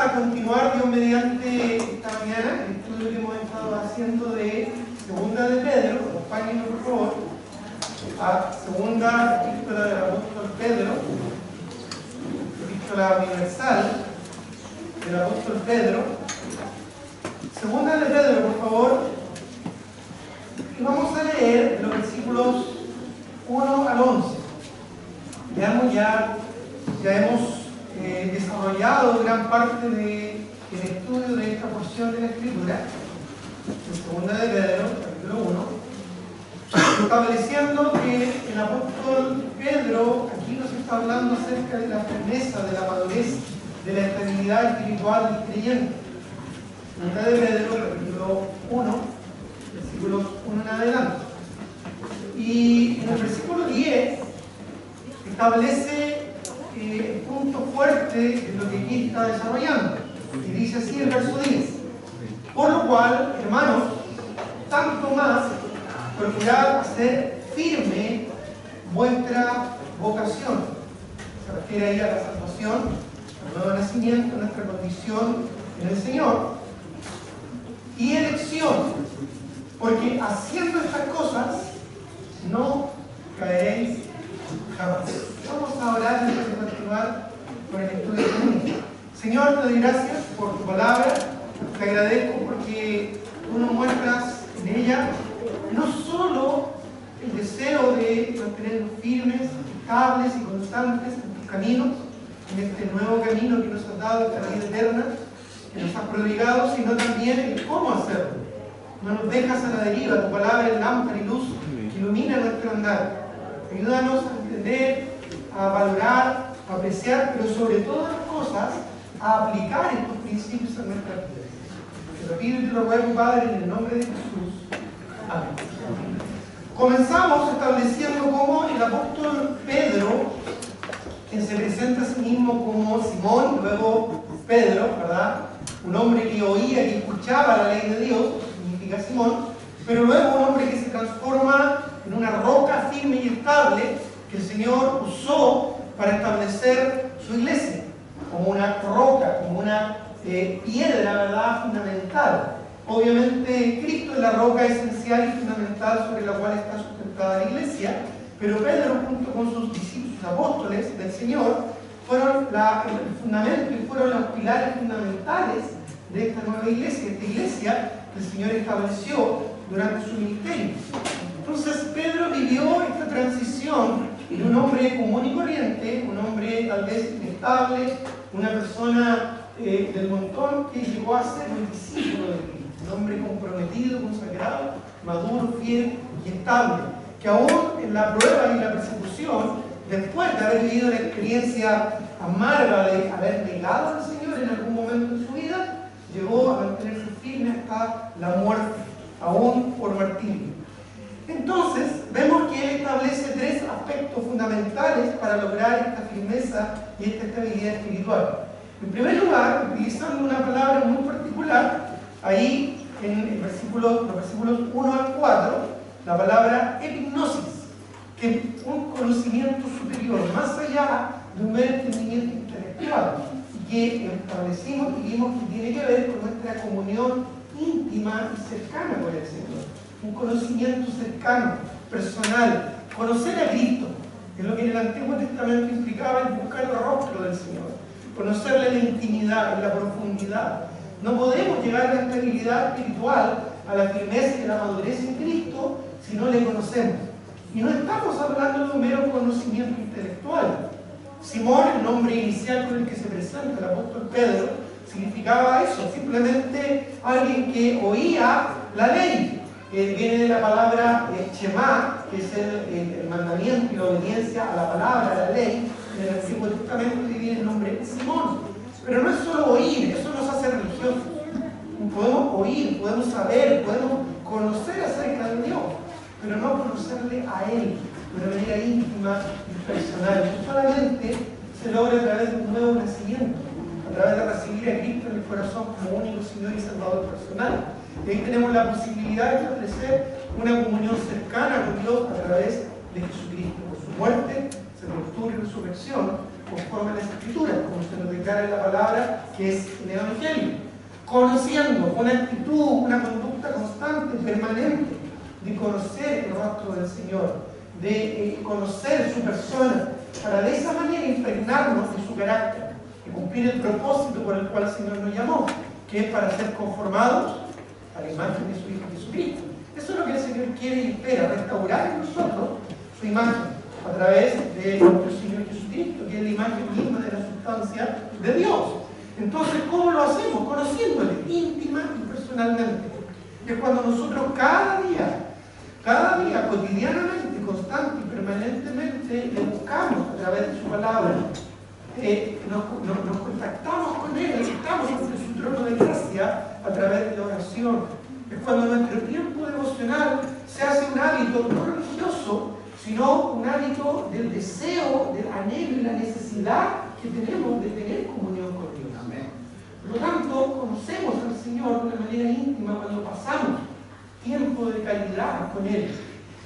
a continuar, Dios mediante, esta mañana, el estudio que hemos estado haciendo de Segunda de Pedro. Acompáñenos, por favor, a Segunda Epístola del apóstol Pedro, Epístola Universal del apóstol Pedro. Segunda de Pedro, por favor, y vamos a leer los versículos 1 al 11. Veamos, ya hemos desarrollado gran parte del estudio de esta porción de la Escritura, en Segunda de Pedro, capítulo 1, estableciendo que el apóstol Pedro aquí nos está hablando acerca de la firmeza, de la madurez, de la estabilidad espiritual del creyente. Segunda de Pedro, capítulo 1, versículos 1 en adelante. Y en el versículo 10 establece el punto fuerte de lo que aquí está desarrollando. Y dice así el verso 10: por lo cual, hermanos, tanto más procurad hacer firme vuestra vocación. Se refiere ahí a la salvación, al nuevo nacimiento, nuestra condición en el Señor, y elección, porque haciendo estas cosas no caeréis jamás. Vamos a orar antes de continuar con el estudio de hoy. Señor, te doy gracias por tu palabra. Te agradezco porque tú nos muestras en ella no solo el deseo de mantenernos firmes, estables y constantes en tus caminos, en este nuevo camino que nos has dado, esta vida eterna que nos has prodigado, sino también el cómo hacerlo. No nos dejas a la deriva. Tu palabra es lámpara y luz que ilumina nuestro andar. Ayúdanos a entender, a valorar, a apreciar, pero sobre todas las cosas, a aplicar estos principios a nuestra vida. Te lo pido y te lo ruego, Padre, en el nombre de Jesús. Amén. Comenzamos estableciendo cómo el apóstol Pedro, quien se presenta a sí mismo como Simón, luego Pedro, ¿verdad? Un hombre que oía, que escuchaba la ley de Dios, significa Simón, pero luego un hombre que se transforma en una roca firme y estable que el Señor usó para establecer su iglesia, como una roca, como una piedra, ¿verdad?, fundamental. Obviamente Cristo es la roca esencial y fundamental sobre la cual está sustentada la iglesia, pero Pedro, junto con sus discípulos, sus apóstoles del Señor, fueron el fundamento y fueron los pilares fundamentales de esta nueva iglesia, esta iglesia que el Señor estableció durante su ministerio. Entonces Pedro vivió esta transición de un hombre común y corriente, un hombre tal vez inestable, una persona del montón, que llegó a ser un discípulo de Cristo, un hombre comprometido, consagrado, maduro, fiel y estable, que aún en la prueba y la persecución, después de haber vivido la experiencia amarga de haber negado al Señor en algún momento de su vida, llegó a mantenerse firme hasta la muerte, aún por martirio. Entonces, vemos que él establece tres aspectos fundamentales para lograr esta firmeza y esta estabilidad espiritual. En primer lugar, utilizando una palabra muy particular, ahí en los versículos 1 al 4, la palabra epignosis, que es un conocimiento superior, más allá de un mero entendimiento intelectual, y que establecimos y vimos que tiene que ver con nuestra comunión íntima y cercana con el Señor. Un conocimiento cercano, personal, conocer a Cristo, que es lo que en el Antiguo Testamento implicaba el buscar el rostro del Señor, conocerle en la intimidad, en la profundidad. No podemos llegar a la estabilidad espiritual, a la firmeza y a la madurez en Cristo si no le conocemos. Y no estamos hablando de un mero conocimiento intelectual. Simón, el nombre inicial con el que se presenta el apóstol Pedro, significaba eso, simplemente alguien que oía la ley. Viene de la palabra Shema, que es el mandamiento y la obediencia a la palabra, a la ley. En el Antiguo Testamento viene el nombre de Simón. Pero no es solo oír, eso nos hace religiosos. Podemos oír, podemos saber, podemos conocer acerca de Dios, pero no conocerle a Él de una manera íntima y personal. Eso solamente se logra a través de un nuevo nacimiento, a través de recibir a Cristo en el corazón como único Señor y Salvador personal. Y ahí tenemos la posibilidad de establecer una comunión cercana con Dios a través de Jesucristo, por su muerte, sepultura y resurrección, conforme a las Escrituras, como se nos declara en la palabra, que es el Evangelio. Conociendo, una actitud, una conducta constante, permanente, de conocer el rostro del Señor, de conocer su persona, para de esa manera impregnarnos de su carácter y cumplir el propósito por el cual el Señor nos llamó, que es para ser conformados a la imagen de su Hijo Jesucristo. Eso es lo que el Señor quiere y espera, restaurar en nosotros su imagen a través de nuestro Señor Jesucristo, que es la imagen misma de la sustancia de Dios. Entonces, ¿cómo lo hacemos? Conociéndole íntima y personalmente. Es cuando nosotros cada día, cotidianamente, constante y permanentemente le buscamos a través de su palabra, nos contactamos con Él, estamos ante su trono de gracia a través de la oración. Es cuando nuestro tiempo devocional se hace un hábito no religioso, sino un hábito del deseo, del anhelo y la necesidad que tenemos de tener comunión con Dios. Amén. Por lo tanto, conocemos al Señor de una manera íntima cuando pasamos tiempo de calidad con Él.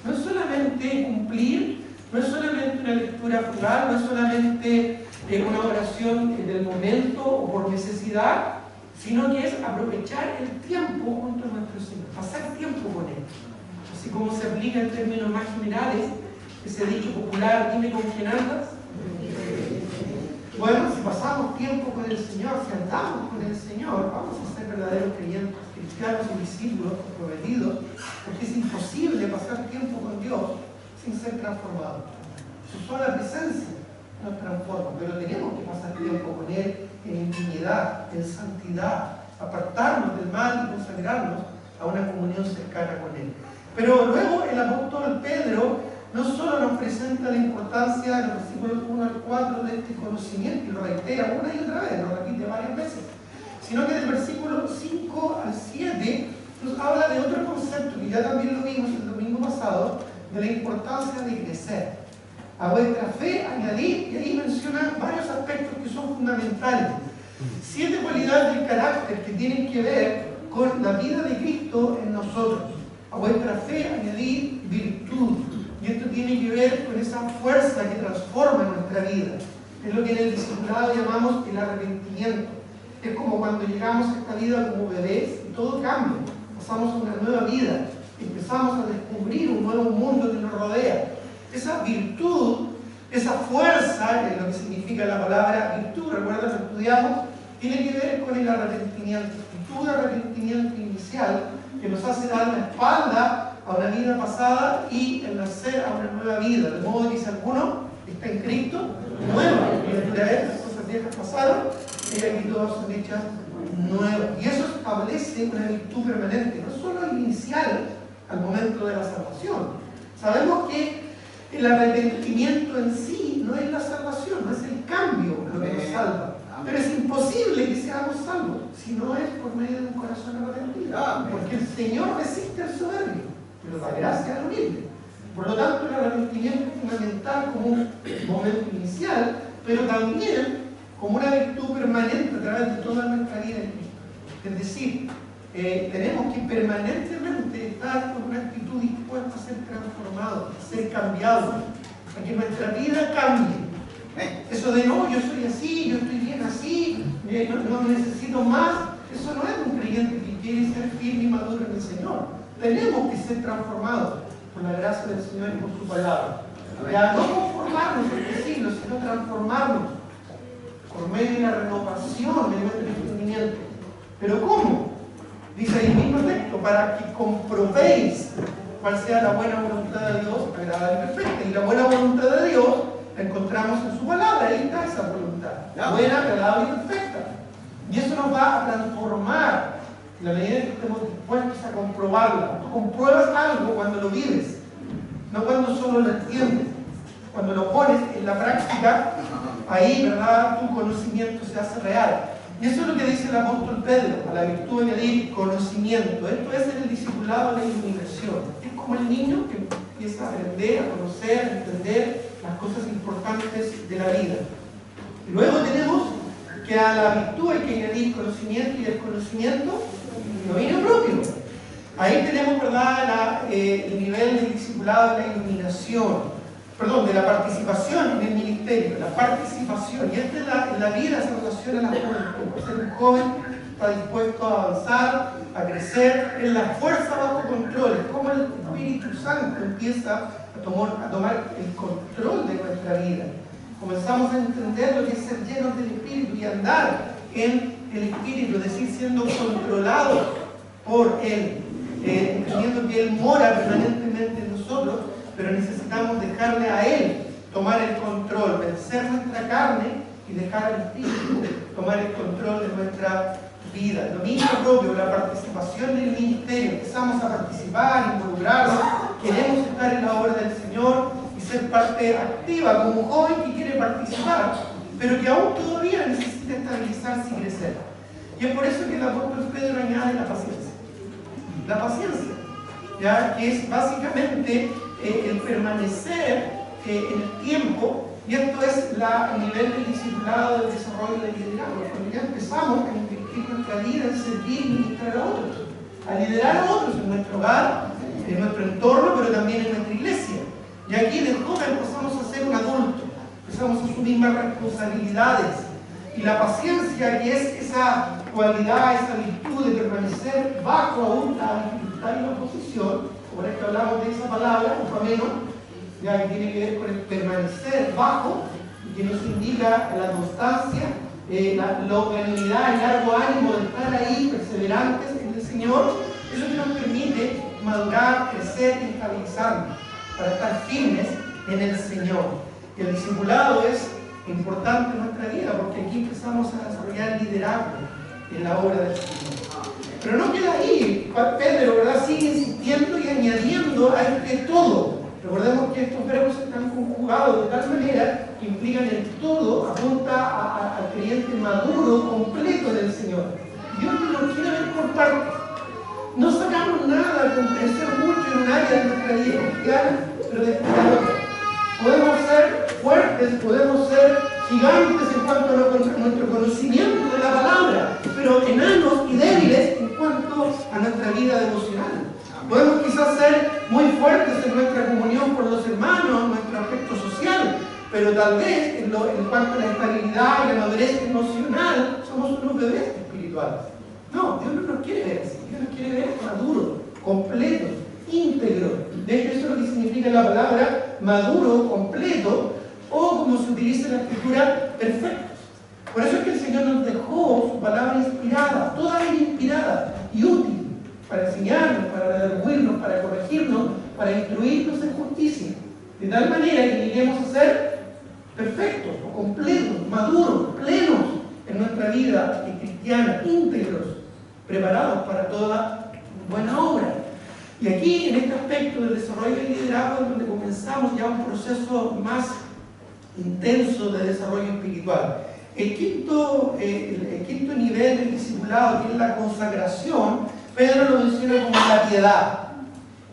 No es solamente cumplir, no es solamente una lectura fugaz, no es solamente una oración del momento o por necesidad, sino que es aprovechar el tiempo junto a nuestro Señor, pasar tiempo con Él. Así como se aplica en términos más generales, ese dicho popular, dime con quién andas. Bueno, si pasamos tiempo con el Señor, si andamos con el Señor, vamos a ser verdaderos creyentes, cristianos y discípulos comprometidos, porque es imposible pasar tiempo con Dios sin ser transformados. Su sola presencia nos transforma, pero tenemos que pasar tiempo con Él en intimidad, en santidad, apartarnos del mal y consagrarnos a una comunión cercana con Él. Pero luego el apóstol Pedro no solo nos presenta la importancia de los versículos 1 al 4 de este conocimiento, y lo reitera una y otra vez, lo repite varias veces, sino que del versículo 5 al 7 nos habla de otro concepto que ya también lo vimos el domingo pasado, de la importancia de crecer. A vuestra fe añadid, y ahí menciona varios aspectos que son fundamentales. 7 cualidades del carácter que tienen que ver con la vida de Cristo en nosotros. A vuestra fe añadid virtud. Y esto tiene que ver con esa fuerza que transforma nuestra vida. Es lo que en el discipulado llamamos el arrepentimiento. Es como cuando llegamos a esta vida como bebés y todo cambia. Pasamos a una nueva vida. Empezamos a descubrir un nuevo mundo que nos rodea. Esa virtud, esa fuerza, que es lo que significa la palabra virtud, recuerda que estudiamos, tiene que ver con el arrepentimiento. Actitud de arrepentimiento inicial que nos hace dar la espalda a una vida pasada y el nacer a una nueva vida. De modo que si alguno está en Cristo, nueva criatura es, las cosas viejas pasaron, y aquí todas son hechas nuevas. Y eso establece una virtud permanente, no solo inicial al momento de la salvación. Sabemos que el arrepentimiento en sí no es la salvación, no es el cambio lo que nos salva. Pero es imposible que seamos salvos si no es por medio de un corazón arrepentido. Porque el Señor resiste al soberbio, pero da gracia al humilde. Por lo tanto, el arrepentimiento es fundamental como un momento inicial, pero también como una virtud permanente a través de toda nuestra vida en Cristo. Es decir, tenemos que permanentemente estar con una actitud dispuesta a ser transformados, a ser cambiados, a que nuestra vida cambie. Eso de no, yo soy así, yo estoy bien así, no necesito más, eso no es un creyente que quiere ser firme y maduro en el Señor. Tenemos que ser transformados por la gracia del Señor y por su palabra. Ya no conformarnos en este siglo, sino transformarnos por medio de la renovación de nuestro entendimiento. ¿Pero cómo? Dice ahí el mismo texto, para que comprobéis cuál sea la buena voluntad de Dios, agradable y perfecta. Y la buena voluntad de Dios la encontramos en su palabra, ahí está esa voluntad, buena, agradable y perfecta. Y eso nos va a transformar en la medida en que estemos dispuestos a comprobarla. Tú compruebas algo cuando lo vives, no cuando solo lo entiendes. Cuando lo pones en la práctica, ahí, ¿verdad?, tu conocimiento se hace real. Y eso es lo que dice el apóstol Pedro, a la virtud de añadir conocimiento. Esto es en el discipulado de la iluminación. Es como el niño que empieza a aprender, a conocer, a entender las cosas importantes de la vida. Y luego tenemos que a la virtud hay que añadir conocimiento, y el conocimiento dominio propio. Ahí tenemos, ¿verdad?, el nivel del discipulado de la iluminación. de la participación en el ministerio, la participación, y esta es la vida se relaciona a la juventud. Ser un joven está dispuesto a avanzar, a crecer, en la fuerza bajo control, es como el Espíritu Santo empieza a tomar el control de nuestra vida. Comenzamos a entender lo que es ser llenos del Espíritu y andar en el Espíritu, es decir, siendo controlados por Él, entendiendo que Él mora permanentemente en nosotros, pero necesitamos dejarle a Él tomar el control, vencer nuestra carne y dejar al Espíritu tomar el control de nuestra vida. El dominio propio, la participación del ministerio, empezamos a participar, involucrarnos, queremos estar en la obra del Señor y ser parte activa como un joven que quiere participar, pero que aún todavía necesita estabilizarse y crecer. Y es por eso que el apóstol Pedro añade la paciencia. La paciencia, ¿ya? Que es básicamente el permanecer en el tiempo, y esto es el nivel del discipulado, del desarrollo del liderazgo. Cuando ya empezamos a invertir nuestra vida en servir y ministrar a otros, a liderar a otros en nuestro hogar, en nuestro entorno, pero también en nuestra iglesia. Y aquí de joven pasamos a ser un adulto, empezamos a asumir más responsabilidades. Y la paciencia, que es esa cualidad, esa virtud de permanecer bajo aún la dificultad y la oposición, por esto hablamos de esa palabra, un menos, ya que tiene que ver con el permanecer bajo, y que nos indica la constancia, la longanimidad, el largo ánimo de estar ahí, perseverantes en el Señor. Eso que nos permite madurar, crecer y estabilizarnos, para estar firmes en el Señor. Y el discipulado es importante en nuestra vida, porque aquí empezamos a desarrollar liderazgo en la obra del Señor. Pero no queda ahí. Pedro, ¿verdad?, sigue insistiendo y añadiendo a este todo. Recordemos que estos verbos están conjugados de tal manera que implican el todo, apunta al creyente maduro, completo del Señor. Dios no nos quiere ver por partes. No sacamos nada con crecer mucho en un área de nuestra vida cristiana, pero después de otra. Podemos ser fuertes, podemos ser gigantes en cuanto a nuestro conocimiento de la palabra, pero enanos y débiles en cuanto a nuestra vida devocional. Podemos quizás ser muy fuertes en nuestra comunión con los hermanos, en nuestro aspecto social, pero tal vez en cuanto a la estabilidad y la madurez emocional, somos unos bebés espirituales. No, Dios no nos quiere ver así. Dios nos quiere ver maduros, completos, íntegros. De hecho, eso es lo que significa la palabra maduro, completo, o como se utiliza en la escritura, perfectos. Por eso es que el Señor nos dejó su palabra inspirada, toda ella inspirada y útil, para enseñarnos, para redarguirnos, para corregirnos, para instruirnos en justicia. De tal manera que lleguemos a ser perfectos, o completos, maduros, plenos en nuestra vida cristiana, íntegros, preparados para toda buena obra. Y aquí, en este aspecto del desarrollo del liderazgo, es donde comenzamos ya un proceso más intenso de desarrollo espiritual. El quinto nivel del discipulado, que es la consagración, Pedro lo menciona como la piedad.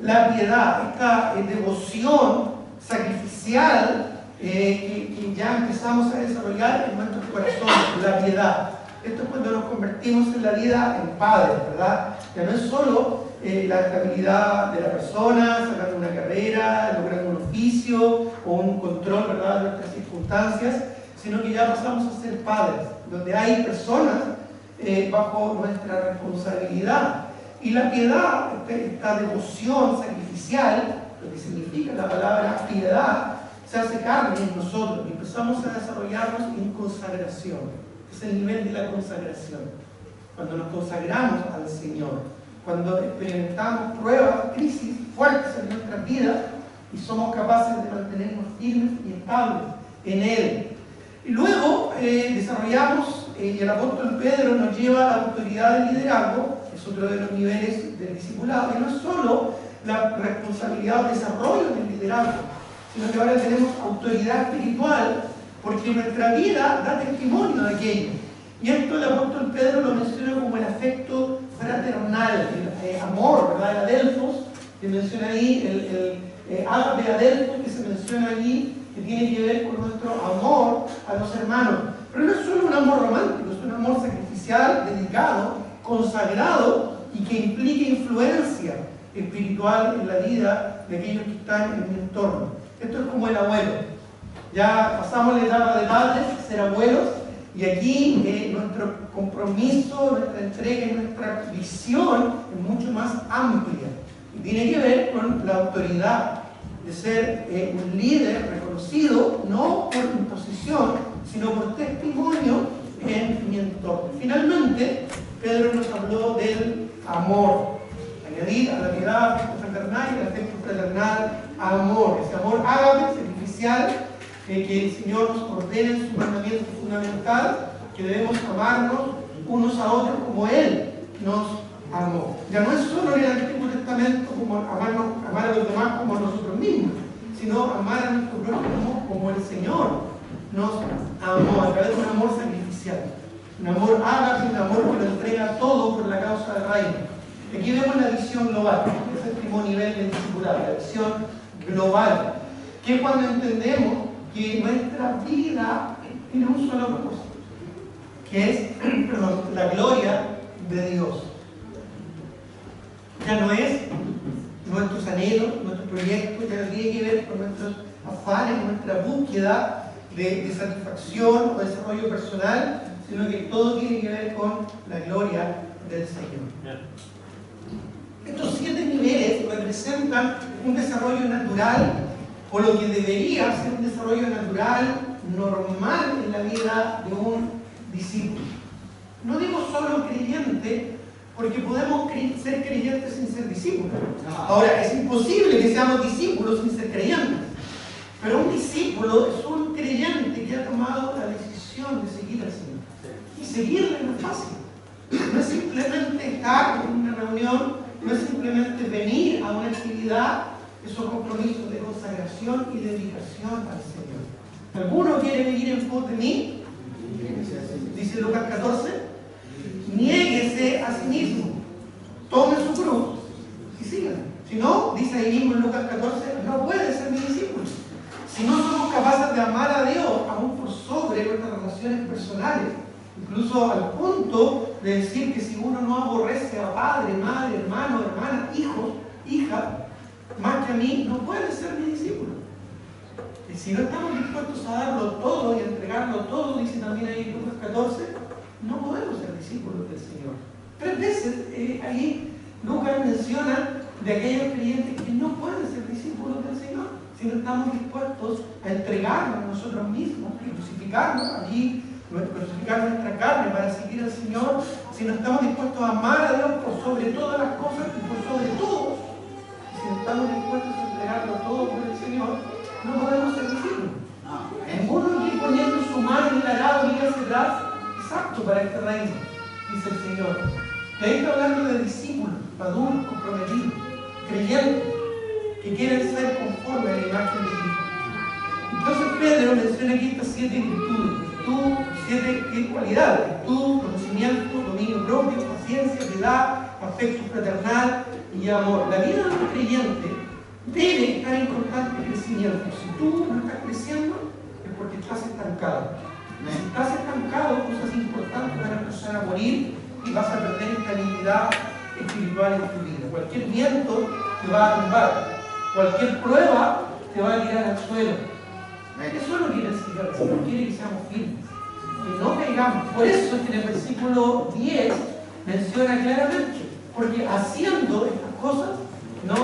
La piedad, esta devoción sacrificial que ya empezamos a desarrollar en nuestros corazones, la piedad. Esto es cuando nos convertimos en la vida en padres, ¿verdad? Ya no es solo la estabilidad de la persona, sacando una carrera, logrando un oficio o un control, ¿verdad?, de nuestras circunstancias, sino que ya pasamos a ser padres, donde hay personas bajo nuestra responsabilidad. Y la piedad, esta devoción sacrificial, lo que significa la palabra piedad, se hace carne en nosotros y empezamos a desarrollarnos en consagración. Es el nivel de la consagración. Cuando nos consagramos al Señor, cuando experimentamos pruebas, crisis fuertes en nuestras vidas y somos capaces de mantenernos firmes y estables en Él. Y luego desarrollamos, y el apóstol Pedro nos lleva a la autoridad del liderazgo, que es otro de los niveles del discipulado, que no es solo la responsabilidad o desarrollo del liderazgo, sino que ahora tenemos autoridad espiritual, porque nuestra vida da testimonio de aquello. Y esto el apóstol Pedro lo menciona como el afecto fraternal, el amor, ¿verdad? El adelphos, que menciona ahí, el ágape adelphos, que se menciona allí, que tiene que ver con nuestro amor a los hermanos. Pero no es solo un amor romántico, es un amor sacrificial, dedicado, consagrado y que implica influencia espiritual en la vida de aquellos que están en mi entorno. Esto es como el abuelo. Ya pasamos la etapa de padres, ser abuelos, y aquí nuestro compromiso, nuestra entrega y nuestra visión es mucho más amplia. Y tiene que ver con la autoridad de ser un líder reconocido, no por imposición, sino por testimonio en mi entorno. Finalmente, Pedro nos habló del amor. Añadir a la piedad, afecto fraternal, y el afecto fraternal, amor. Ese amor ágape, sacrificial, que el Señor nos ordena en su mandamiento fundamental, que debemos amarnos unos a otros como Él nos amó. Ya no es solo en el Antiguo Testamento como amar a los demás como a nosotros mismos, sino amar a nuestro prójimo como el Señor nos amó, a través de un amor sacrificial. Un amor ágape, un amor que lo entrega todo por la causa del reino. Aquí vemos la visión global, ese es el último nivel del discipulado, la visión global, que es cuando entendemos que nuestra vida tiene un solo propósito, que es la gloria de Dios. Ya no es nuestros anhelos, nuestros proyectos, ya no tiene que ver con nuestros afanes, nuestra búsqueda de satisfacción o desarrollo personal, sino que todo tiene que ver con la gloria del Señor. Estos 7 niveles representan un desarrollo natural, o lo que debería ser un desarrollo natural, normal en la vida de un discípulo. No digo solo creyente, porque podemos ser creyentes sin ser discípulos. Ahora, es imposible que seamos discípulos sin ser creyentes. Pero un discípulo es un creyente que ha tomado la decisión de seguir al Señor. Y seguirle no es fácil. No es simplemente estar en una reunión, no es simplemente venir a una actividad, esos compromisos de consagración y dedicación al Señor. ¿Alguno quiere venir en pos de mí? Dice Lucas 14, niéguese a sí mismo, tome su cruz y sígame. Si no, dice ahí mismo en Lucas 14, no puede ser mi discípulo. Si no somos capaces de amar a Dios, aún por sobre nuestras relaciones personales, incluso al punto de decir que si uno no aborrece a padre, madre, hermano, hermana, hijos, hija, más que a mí, no puede ser mi discípulo. Y si no estamos dispuestos a darlo todo y a entregarlo todo, dice también ahí en Lucas 14, no podemos ser discípulos del Señor. 3 veces ahí Lucas menciona de aquellos creyentes que no pueden ser discípulos del Señor si no estamos dispuestos a entregarnos a nosotros mismos, a crucificarnos allí, crucificar nuestra carne para seguir al Señor, si no estamos dispuestos a amar a Dios por sobre todas las cosas y por sobre todo, si no estamos dispuestos a entregarlo todo por el Señor, no podemos ser discípulos. Ninguno aquí poniendo su mano en el arado y hacia atrás es apto para este reino, dice el Señor. Y ahí está hablando de discípulos, maduros, comprometidos, creyentes, que quieren ser conformes a la imagen de Cristo. Entonces Pedro menciona aquí estas 7 virtudes, 7 cualidades: virtud, conocimiento, dominio propio, paciencia, piedad, afecto fraternal y amor. La vida de un creyente debe estar en constante crecimiento. Si tú no estás creciendo, es porque estás estancado. Si estás estancado, cosas importantes van a empezar a morir y vas a perder estabilidad espiritual en tu vida. Cualquier viento te va a tumbar, cualquier prueba te va a tirar al suelo. Eso no quiere el Señor. El Señor quiere que seamos firmes, que no caigamos. Por eso es que en el versículo 10 menciona claramente, porque haciendo estas cosas no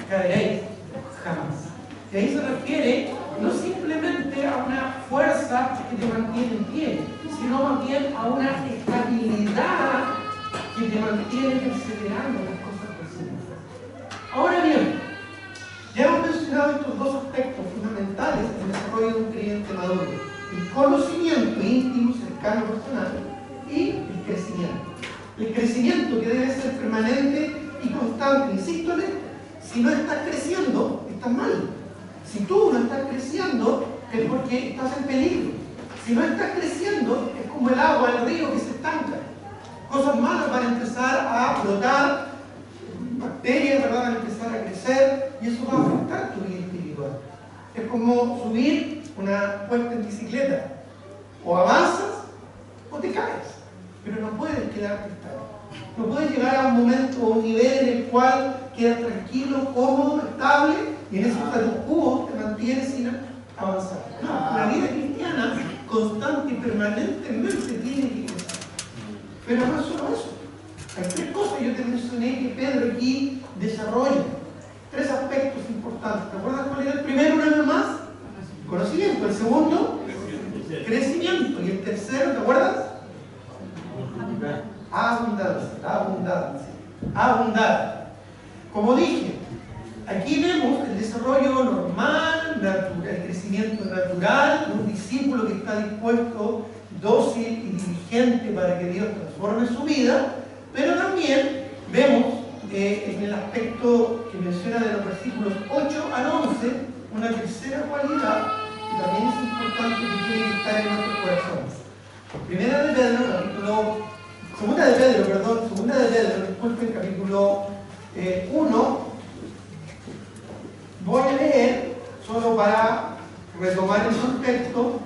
caeréis jamás. Y ahí se refiere no simplemente a una fuerza que te mantiene en pie, sino más bien a una estabilidad que te mantiene perseverando en las cosas del Señor. Ahora bien, ya hemos mencionado estos 2 aspectos fundamentales del desarrollo de un creyente maduro: el conocimiento íntimo, cercano, personal, y el crecimiento. El crecimiento que debe ser permanente y constante. Insisto en esto: si no estás creciendo, estás mal. Si tú no estás creciendo, es porque estás en peligro. Si no estás creciendo, es como el agua del río que se estanca. Cosas malas van a empezar a brotar, bacterias, ¿verdad?, van a empezar a crecer, y eso va a afectar tu vida espiritual. Es como subir una puesta en bicicleta: o avanzas o te caes, pero no puedes quedarte estable. No puedes llegar a un momento o un nivel en el cual quedas tranquilo, cómodo, estable, y en ese status quo te mantienes sin avanzar. No, la vida cristiana constante y permanentemente tiene que crecer. Pero no es solo eso. Hay tres cosas que yo te mencioné que Pedro aquí desarrolla. Tres aspectos importantes. ¿Te acuerdas cuál era el primero una vez más? Conocimiento. El segundo, crecimiento. Y el tercero, ¿te acuerdas? Abundancia. Abundar. Como dije, aquí vemos el desarrollo normal, el crecimiento natural de un discípulo que está dispuesto, dócil y diligente para que Dios transforme su vida, pero también vemos en el aspecto que menciona de los versículos 8 al 11 una tercera cualidad que también es importante que tiene que estar en nuestros corazones. Segunda de Pedro, disculpen, capítulo 1. Voy a leer, solo para retomar el contexto,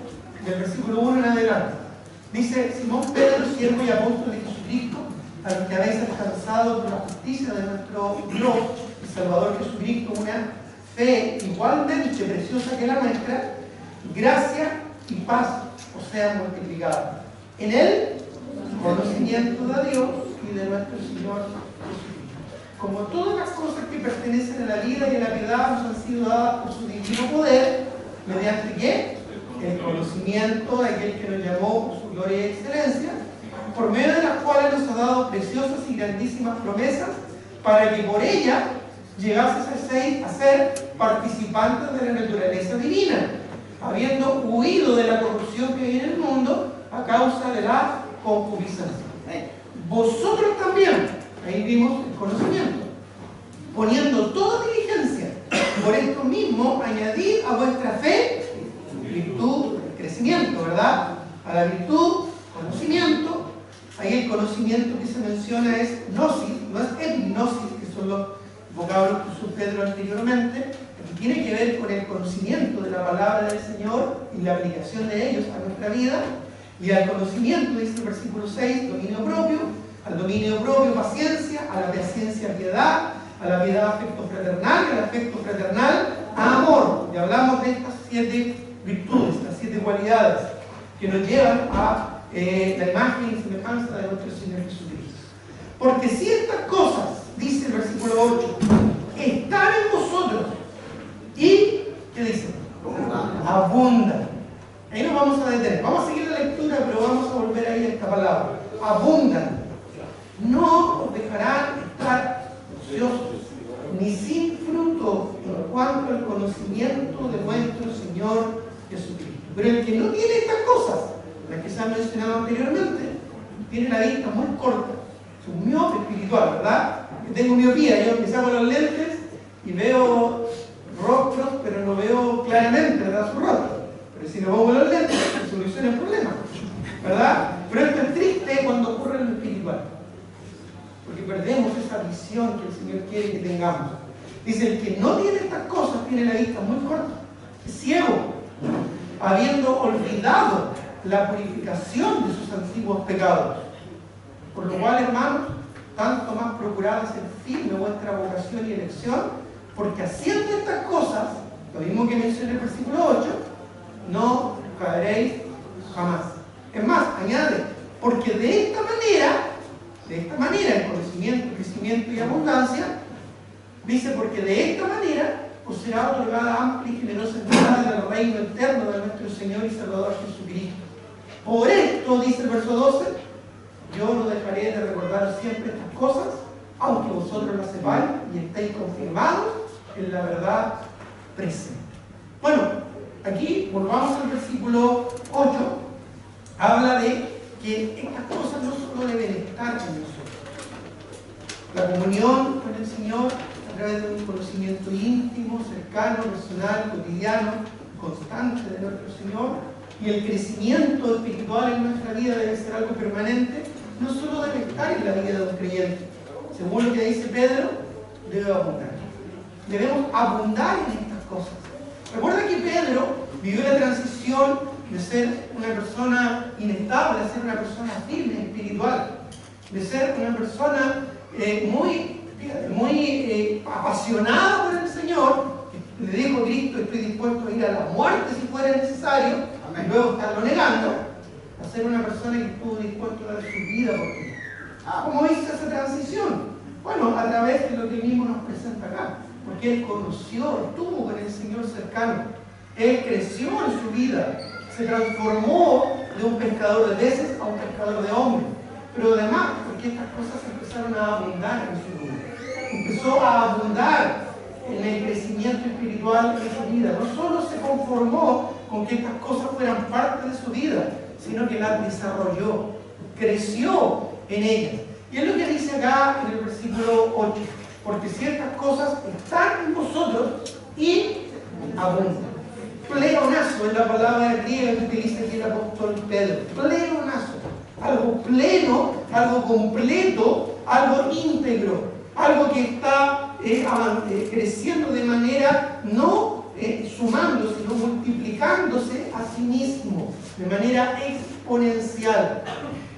del versículo 1 en adelante. Dice: Simón Pedro, siervo y apóstol de Jesucristo, a los que habéis alcanzado por la justicia de nuestro Dios y Salvador Jesucristo una fe igualmente preciosa que la nuestra, gracia y paz os sean multiplicadas en el conocimiento de Dios y de nuestro Señor Jesucristo. Como todas las cosas que pertenecen a la vida y a la piedad nos han sido dadas por su divino poder, mediante ¿qué? El conocimiento de aquel que nos llamó por su gloria y excelencia, por medio de las cuales nos ha dado preciosas y grandísimas promesas, para que por ella llegases a ser participantes de la naturaleza divina, habiendo huido de la corrupción que hay en el mundo a causa de la concupiscencia. Vosotros también, ahí vimos el conocimiento, poniendo toda diligencia, por esto mismo añadid a vuestra fe virtud, crecimiento, ¿verdad? A la virtud, conocimiento. Ahí el conocimiento que se menciona es gnosis, no es epignosis, que son los vocablos que usó Pedro anteriormente, que tiene que ver con el conocimiento de la palabra del Señor y la aplicación de ellos a nuestra vida. Y al conocimiento, dice el versículo 6, dominio propio, al dominio propio paciencia, a la paciencia piedad, a la piedad afecto fraternal, y al afecto fraternal amor. Y hablamos de estas 7 virtudes, las 7 cualidades que nos llevan a la imagen y semejanza de nuestro Señor Jesucristo. Porque si estas cosas, dice el versículo 8, están en vosotros y, ¿qué dice? Abundan. Ahí nos vamos a detener. Vamos a seguir la lectura, pero vamos a volver ahí a esta palabra. Abundan. No os dejarán estar ociosos, ni sin fruto en cuanto al conocimiento de nuestro Señor Jesucristo. Pero el que no tiene estas cosas, las que se han mencionado anteriormente, tiene la vista muy corta. Es un miope espiritual, ¿verdad? Yo tengo miopía, yo me saco los lentes y veo rostros, pero no veo claramente, ¿verdad? Su rostro. Pero si no pongo los lentes, se soluciona el problema, ¿verdad? Pero esto es triste cuando ocurre en lo espiritual, porque perdemos esa visión que el Señor quiere que tengamos. Dice: el que no tiene estas cosas tiene la vista muy corta, es ciego, habiendo olvidado la purificación de sus antiguos pecados. Por lo cual, hermanos, tanto más procurad hacer firme vuestra vocación y elección, porque haciendo estas cosas, lo mismo que menciona el versículo 8, no caeréis jamás. Es más, añade, porque de esta manera, el conocimiento, crecimiento y abundancia, dice, porque de esta manera os será otorgada amplia y generosa entrada del reino eterno de nuestro Señor y Salvador Jesucristo. Por esto, dice el verso 12, yo no dejaré de recordar siempre estas cosas, aunque vosotros las sepáis y estéis confirmados en la verdad presente. Bueno, aquí volvamos al versículo 8, habla de que estas cosas no solo deben estar en nosotros. La comunión con el Señor a través de un conocimiento íntimo, cercano, personal, cotidiano, constante de nuestro Señor, y el crecimiento espiritual en nuestra vida debe ser algo permanente, no solo debe estar en la vida de un creyente. Según lo que dice Pedro, debe abundar. Debemos abundar en estas cosas. Recuerda que Pedro vivió la transición de ser una persona inestable a ser una persona firme, espiritual, de ser una persona muy apasionada por el Señor, Le dijo Cristo, estoy dispuesto a ir a la muerte si fuera necesario, y luego estarlo negando, a ser una persona que estuvo dispuesto a dar su vida por ti. ¿Cómo hizo esa transición? Bueno, a través de lo que él mismo nos presenta acá, porque él conoció, estuvo con el Señor cercano, él creció en su vida, se transformó de un pescador de peces a un pescador de hombres, pero además porque estas cosas empezaron a abundar en su vida, empezó a abundar en el crecimiento espiritual de su vida. No solo se conformó con que estas cosas fueran parte de su vida, sino que las desarrolló, creció en ellas. Y es lo que dice acá en el versículo 8, porque ciertas cosas están en vosotros y abundan. Pleonazo es la palabra griega que utiliza aquí el apóstol Pedro. Pleonazo, algo pleno, algo completo, algo íntegro, algo que está creciendo de manera no sumando, sino multiplicándose a sí mismo de manera exponencial.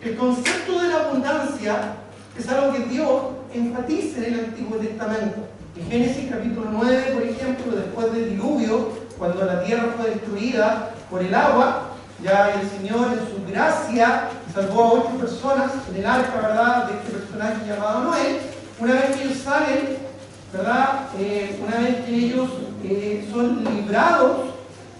El concepto de la abundancia es algo que Dios enfatiza en el Antiguo Testamento. En Génesis capítulo 9, por ejemplo, después del diluvio, cuando la tierra fue destruida por el agua, ya el Señor en su gracia salvó a 8 personas en el arca, ¿verdad?, de este personaje llamado Noé. Una vez que ellos salen, ¿verdad?, una vez que ellos son librados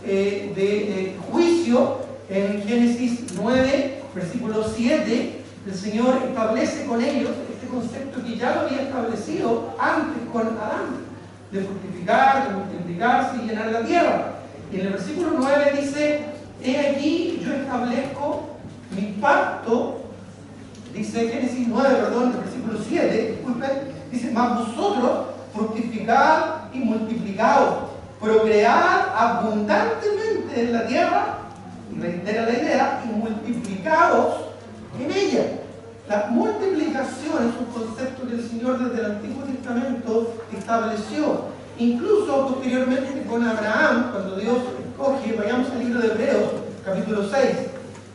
de juicio, en Génesis 9, versículo 7, el Señor establece con ellos este concepto que ya lo había establecido antes con Adán, de fructificar, de multiplicarse y llenar la tierra. Y en el versículo 9 dice: he aquí yo establezco mi pacto, dice Génesis 9, perdón, el versículo 7, disculpen, dice: mas vosotros fructificad y multiplicaos, procread abundantemente en la tierra, y reitera la idea, y multiplicaos en ella. La multiplicación es un concepto que el Señor desde el Antiguo Testamento estableció. Incluso posteriormente con Abraham, cuando Dios escoge, vayamos al libro de Hebreos, capítulo 6,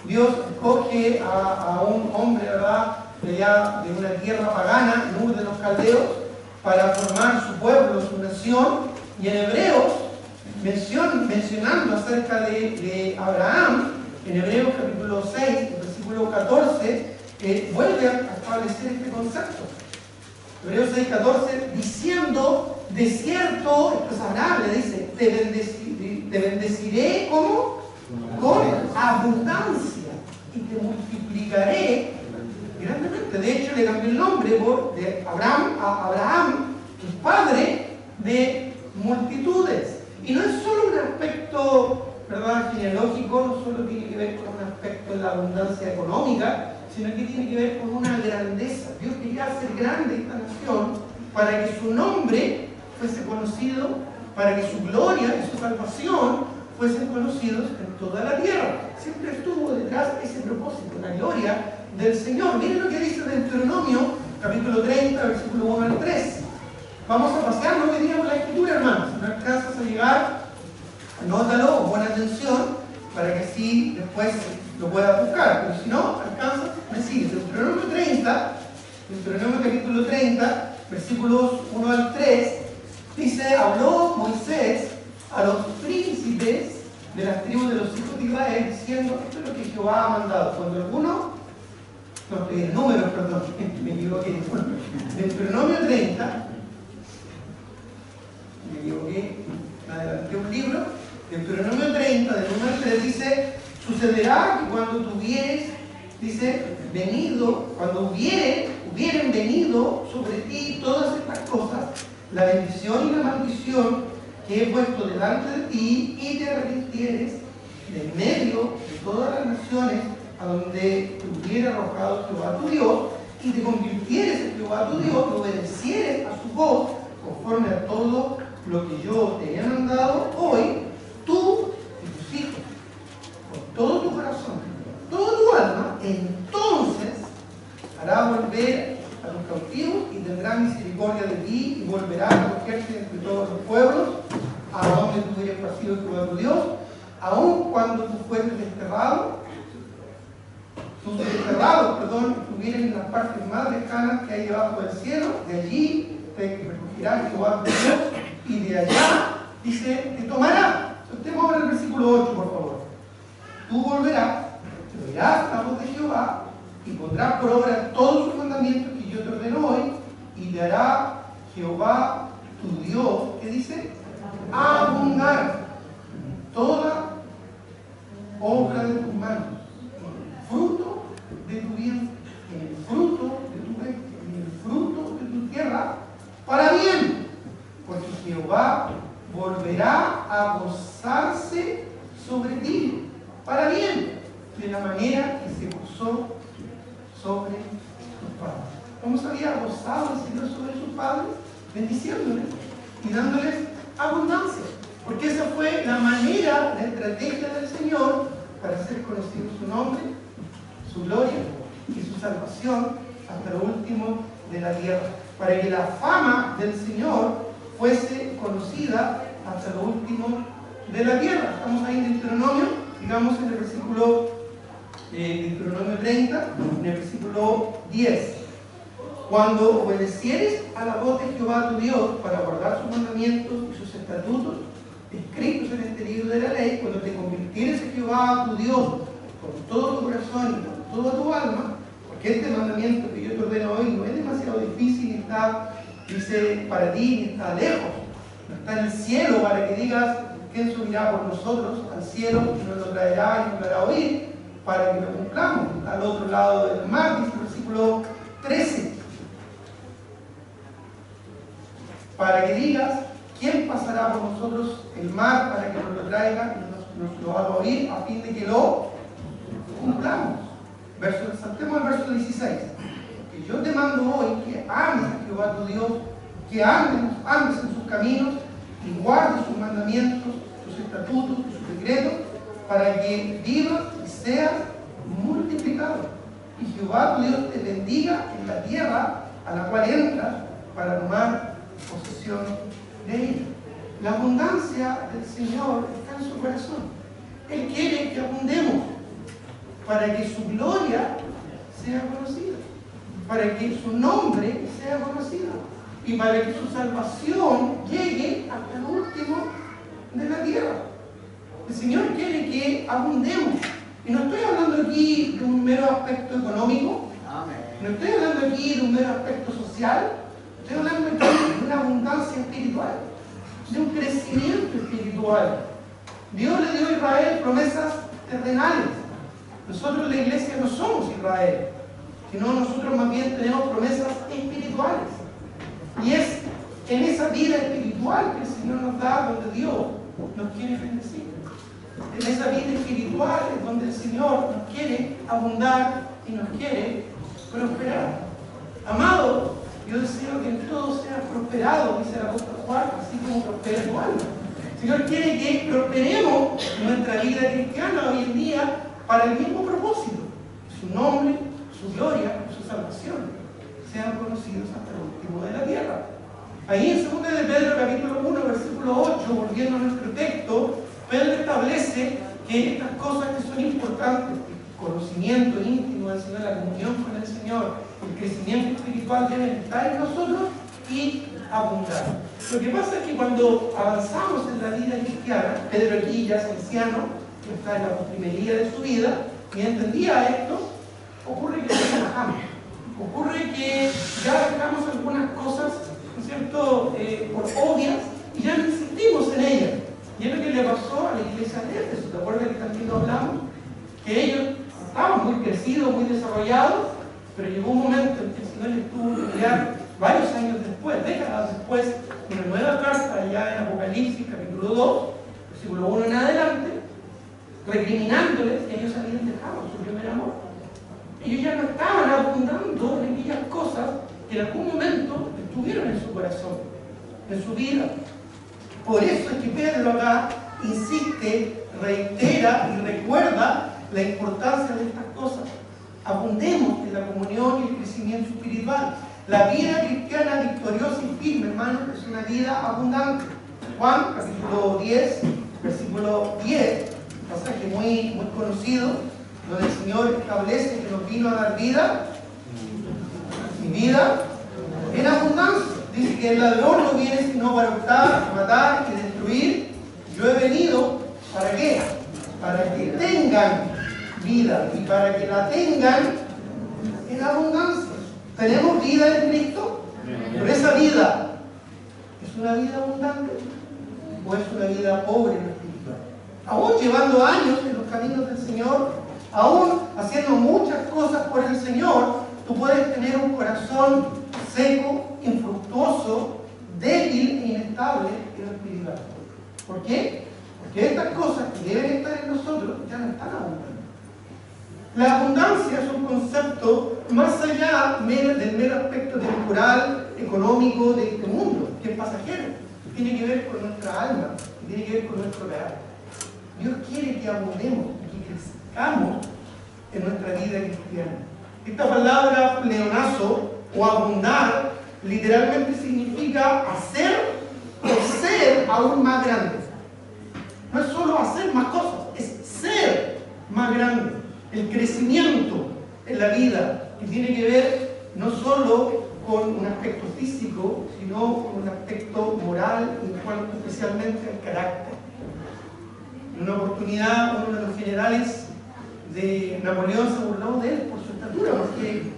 Dios escoge a un hombre, ¿verdad?, de una tierra pagana, en Ur de los Caldeos, para formar su pueblo, su nación, y en Hebreos, mencionando acerca de Abraham, en Hebreos capítulo 6, versículo 14, vuelve a establecer este concepto. Hebreos 6, 14, diciendo: de cierto, esto es Abraham, le dice, te bendeciré ¿cómo? Con abundancia, y te multiplicaré grandemente. De hecho, le cambió el nombre de Abraham a Abraham, que es padre de multitudes. Y no es solo un aspecto, ¿verdad?, genealógico, no solo tiene que ver con un aspecto de la abundancia económica, sino que tiene que ver con una grandeza. Dios quería hacer grande esta nación para que su nombre fuese conocido, para que su gloria y su salvación fuesen conocidos en toda la tierra. Siempre estuvo detrás ese propósito, la gloria del Señor. Miren lo que dice Deuteronomio, capítulo 30, versículo 1 al 3. Vamos a pasearnos hoy día por la Escritura, hermanos. Si no alcanzas a llegar, anótalo, pon atención, para que así después lo puedas buscar. Pero si no alcanzas, me sigues. Deuteronomio 30, Deuteronomio capítulo 30, versículos 1 al 3, dice: habló Moisés a los príncipes de las tribus de los hijos de Israel, diciendo: esto es lo que Jehová ha mandado. Cuando alguno, números, perdón, me equivoqué, disculpen. Deuteronomio 30, me equivoqué, adelanté un libro. Deuteronomio 30, del 1 al 3, dice: sucederá que cuando tuvieres, dice, cuando hubieren venido sobre ti todas estas cosas, la bendición y la maldición que he puesto delante de ti, y te arrepintieres de en medio de todas las naciones a donde te hubiera arrojado Jehová tu Dios, y te convirtieres en Jehová tu Dios, y obedecieres a su voz, conforme a todo lo que yo te he mandado hoy, tú y tus hijos, con todo tu corazón, toda tu alma, entonces hará volver a los cautivos y tendrá misericordia de ti, y volverá a recogerte entre todos los pueblos, a donde tú hubieras partido Jehová tu Dios, aun cuando tú fueres estuvieran en las partes más lejanas que hay debajo del cielo, de allí te recogerá Jehová tu Dios, y de allá Dice, te tomará. Soltemos ahora el versículo 8, por favor. Tú volverás, te oirás la voz de Jehová y pondrás por obra todos sus mandamientos que yo te ordeno hoy, y te hará Jehová tu Dios, ¿qué dice? Abundar toda obra de tus manos, en el fruto de tu bien, en el fruto de tu pecho, en el fruto de tu tierra, para bien, porque Jehová volverá a gozarse sobre ti, para bien, de la manera que se gozó sobre tus padres. ¿Cómo se había gozado el Señor sobre sus padres? Bendiciéndoles y dándoles abundancia. Porque esa fue la manera, la estrategia del Señor para hacer conocido su nombre, su gloria y su salvación hasta lo último de la tierra. Para que la fama del Señor fuese conocida hasta lo último de la tierra. Estamos ahí en Deuteronomio, digamos en el versículo Deuteronomio 30, en el versículo 10. Cuando obedecieres a la voz de Jehová tu Dios para guardar sus mandamientos y sus estatutos escritos en este libro de la ley, cuando te convirtieres en Jehová tu Dios con todo tu corazón y con toda tu alma, porque este mandamiento que yo te ordeno hoy no es demasiado difícil, ni está, dice, para ti, ni está lejos, no está en el cielo para que digas, ¿quién subirá por nosotros al cielo y nos lo traerá y nos lo hará oír para que lo cumplamos? Al otro lado del mar, dice el versículo 13. Para que digas, ¿quién pasará por nosotros el mar para que nos lo traiga y nos lo haga oír a fin de que lo cumplamos? Saltemos al verso 16. Que yo te mando hoy que ames a Jehová tu Dios, que andes en sus caminos y guardes sus mandamientos, sus estatutos y sus decretos, para que vivas y seas multiplicado. Y Jehová tu Dios te bendiga en la tierra a la cual entras para tomar posesión de ella. La abundancia del Señor está en su corazón. Él quiere que abundemos para que su gloria sea conocida, para que su nombre sea conocido y para que su salvación llegue hasta el último de la tierra. El Señor quiere que abundemos. Y no estoy hablando aquí de un mero aspecto económico, no estoy hablando aquí de un mero aspecto social, estoy hablando aquí de una abundancia espiritual, de un crecimiento espiritual. Dios le dio a Israel promesas terrenales. Nosotros la iglesia no somos Israel, sino nosotros más bien tenemos promesas espirituales. Y es en esa vida espiritual que el Señor nos da, donde Dios nos quiere bendecir. En esa vida espiritual es donde el Señor nos quiere abundar y nos quiere prosperar. Amado, yo deseo que en todo sea prosperado, dice el apóstol Juan, así como prospera tu alma. El Señor quiere que prosperemos nuestra vida cristiana hoy en día para el mismo propósito. Su nombre, su gloria, su salvación sean conocidos hasta el último de la tierra. Ahí en 2 de Pedro capítulo 1, versículo 8, volviendo a nuestro texto, Pedro establece que estas cosas que son importantes, el conocimiento íntimo del Señor, la comunión con el Señor, el crecimiento espiritual deben estar en nosotros y abundar. Lo que pasa es que cuando avanzamos en la vida cristiana, Pedro aquí ya es anciano, está en la postrimería de su vida, y entendía esto, ocurre que nos relajamos. Ocurre que ya dejamos algunas cosas, ¿no es cierto?, por obvias, y ya no insistimos en ellas. Y es lo que le pasó a la iglesia de Éfeso. ¿Te acuerdas que también lo hablamos? Que ellos estaban muy crecidos, muy desarrollados, pero llegó un momento en que el Señor les tuvo que enviar varios años después, décadas después, una nueva carta, ya en Apocalipsis, capítulo 2, versículo 1 en adelante, recriminándoles que ellos habían dejado su primer amor. Ellos ya no estaban abundando en aquellas cosas que en algún momento estuvieron en su corazón, en su vida. Por eso es que Pedro acá insiste, reitera y recuerda la importancia de estas cosas. Abundemos en la comunión y el crecimiento espiritual. La vida cristiana victoriosa y firme, hermano, es una vida abundante. Juan, capítulo 10, versículo 10, pasaje muy conocido, donde el Señor establece que nos vino a dar vida y vida en abundancia. Dice que el ladrón no viene sino para hurtar, matar y destruir. destruir, yo he venido, ¿para qué? Para que tengan vida y para que la tengan en abundancia. ¿Tenemos vida en Cristo? Pero esa vida, ¿es una vida abundante o es una vida pobre en lo espiritual? Aún llevando años en los caminos del Señor, aún haciendo muchas cosas por el Señor, tú puedes tener un corazón seco, infructuoso, débil e inestable en lo espiritual. ¿Por qué? Porque estas cosas que deben estar en nosotros ya no están abundantes. La abundancia es un concepto más allá del mero aspecto temporal, económico de este mundo, que es pasajero. Tiene que ver con nuestra alma, tiene que ver con nuestro carácter. Dios quiere que abundemos, que crezcamos en nuestra vida cristiana. Esta palabra pleonazo o abundar literalmente significa hacer o ser aún más grande. No es solo hacer más cosas, es ser más grande. El crecimiento en la vida, que tiene que ver no solo con un aspecto físico, sino con un aspecto moral, en cuanto especialmente al carácter. En una oportunidad, uno de los generales de Napoleón se burló de él por su estatura, porque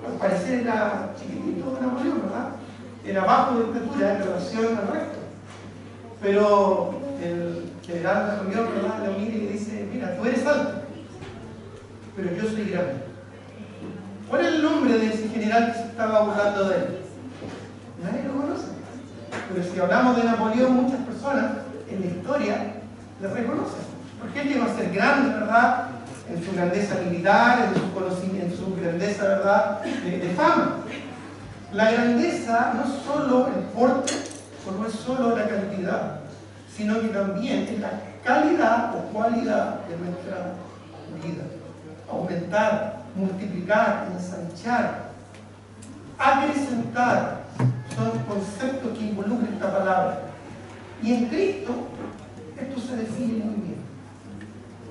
al parecer era chiquitito Napoleón, ¿verdad? Era bajo de estatura en relación al resto. Pero el general Napoleón, ¿verdad?, le mira y le dice: mira, tú eres alto, pero yo soy grande. ¿Cuál es el nombre de ese general que se estaba burlando de él? Nadie lo conoce. Pero si hablamos de Napoleón, muchas personas en la historia le reconocen. Porque él llegó a ser grande, ¿verdad?, en su grandeza militar, en su conocimiento, en su grandeza, ¿verdad?, de fama. La grandeza no es solo el porte, o no es solo la cantidad, sino que también es la calidad o cualidad de nuestra vida. Aumentar, multiplicar, ensanchar, acrecentar, son conceptos que involucran esta palabra. Y en Cristo esto se define muy bien.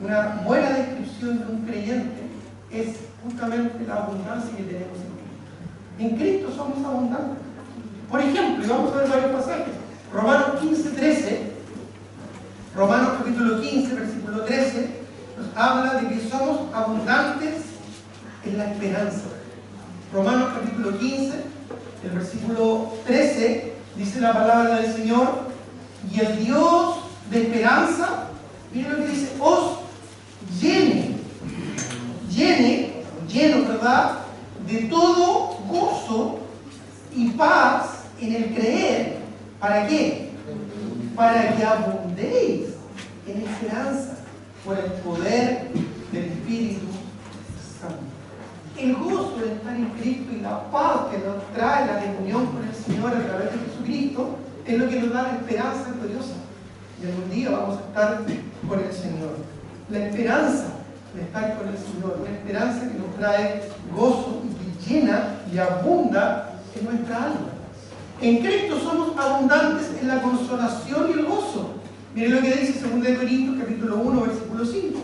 Una buena descripción de un creyente es justamente la abundancia que tenemos en Cristo. En Cristo somos abundantes. Por ejemplo, y vamos a ver varios pasajes. Romanos 15:13, Romanos capítulo 15, versículo 13, nos habla de que somos abundantes en la esperanza. Romanos capítulo 15, el versículo 13, dice la palabra del Señor: y el Dios de esperanza, miren lo que dice, os lleno, ¿verdad?, de todo gozo y paz en el creer. ¿Para qué? Para que abundéis en esperanza por el poder del Espíritu Santo. El gozo de estar en Cristo y la paz que nos trae la comunión con el Señor a través de Jesucristo es lo que nos da la esperanza gloriosa. Y algún día vamos a estar con el Señor. La esperanza de estar con el Señor, una esperanza que nos trae gozo y que llena y abunda en nuestra alma. En Cristo somos abundantes en la consolación y el gozo. Miren lo que dice 2 Corintios capítulo 1, versículo 5.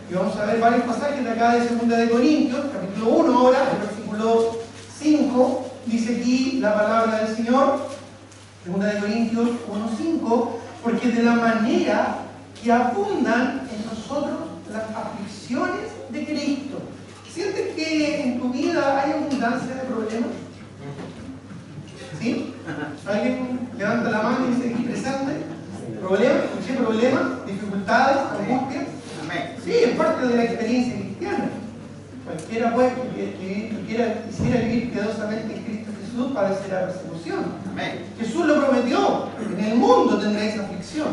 Y vamos a ver varios pasajes de acá de 2 Corintios, capítulo 1 ahora, el versículo 5, dice aquí la palabra del Señor, 2 Corintios 1:5, porque de la manera que abundan en nosotros las aflicciones de Cristo. ¿Sientes que en tu vida hay abundancia de problemas? ¿Sí? ¿Alguien levanta la mano y dice aquí presente? ¿Problemas? ¿Escuché problemas? ¿Dificultades? ¿Angustias? Sí, es parte de la experiencia cristiana. Cualquiera pues que quisiera vivir piadosamente en Cristo Jesús padecerá persecución. Jesús lo prometió: en el mundo tendréis aflicción.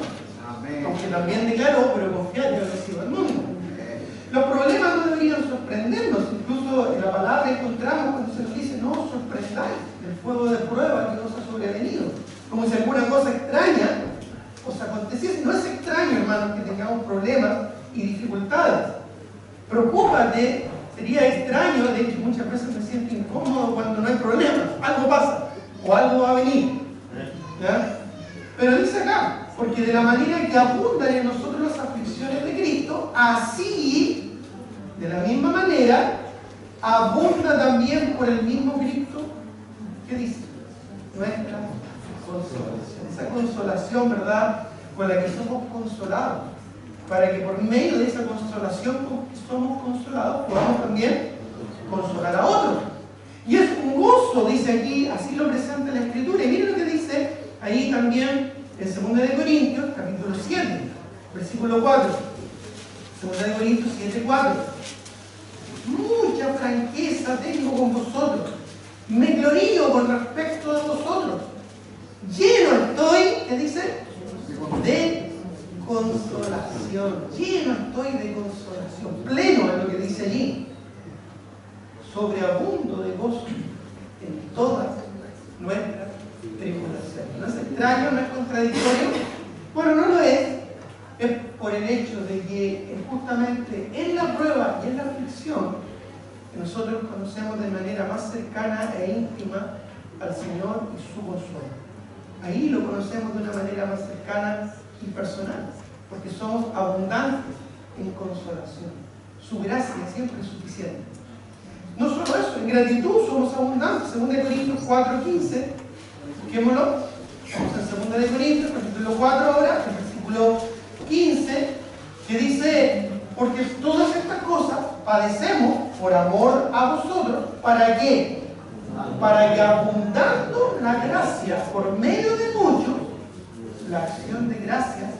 Aunque también declaró: pero confiad, yo recibo el mundo. Los problemas no deberían sorprendernos. Incluso en la palabra encontramos cuando se nos dice: no os sorprendáis del fuego de prueba que os ha sobrevenido. Como si alguna cosa extraña os aconteciese. No es extraño, hermanos, que tengamos problemas y dificultades. Preocúpate, sería extraño, de hecho muchas veces me siento incómodo cuando no hay problemas. Algo pasa o algo va a venir. ¿Ya? Pero dice acá: porque de la manera que abundan en nosotros las aflicciones de Cristo, así, de la misma manera, abunda también por el mismo Cristo. ¿Qué dice? Nuestra consolación. Esa consolación, ¿verdad?, con la que somos consolados. Para que por medio de esa consolación con que somos consolados, podamos también consolar a otros. Y es un gozo, dice aquí, así lo presenta la Escritura. Y miren lo que dice ahí también en 2 Corintios, capítulo 7, versículo 4. 2 Corintios 7, 4. Mucha franqueza tengo con vosotros. Me glorío con respecto de vosotros. Lleno estoy, ¿qué dice? De consolación. Lleno estoy de consolación. Pleno es lo que dice allí. Sobreabundo de gozo en todas nuestras tribulaciones. No es extraño, no es contradictorio. Bueno, no lo es. Es por el hecho de que justamente en la prueba y en la aflicción que nosotros conocemos de manera más cercana e íntima al Señor y su consuelo. Ahí lo conocemos de una manera más cercana y personal, porque somos abundantes en consolación. Su gracia siempre es suficiente. No solo eso, en gratitud somos abundantes. 2 Corintios 4:15, busquémoslo. Vamos en 2 Corintios, capítulo 4 ahora, el versículo 15, que dice: porque todas estas cosas padecemos por amor a vosotros. ¿Para qué? Para que abundando la gracia por medio de muchos, la acción de gracias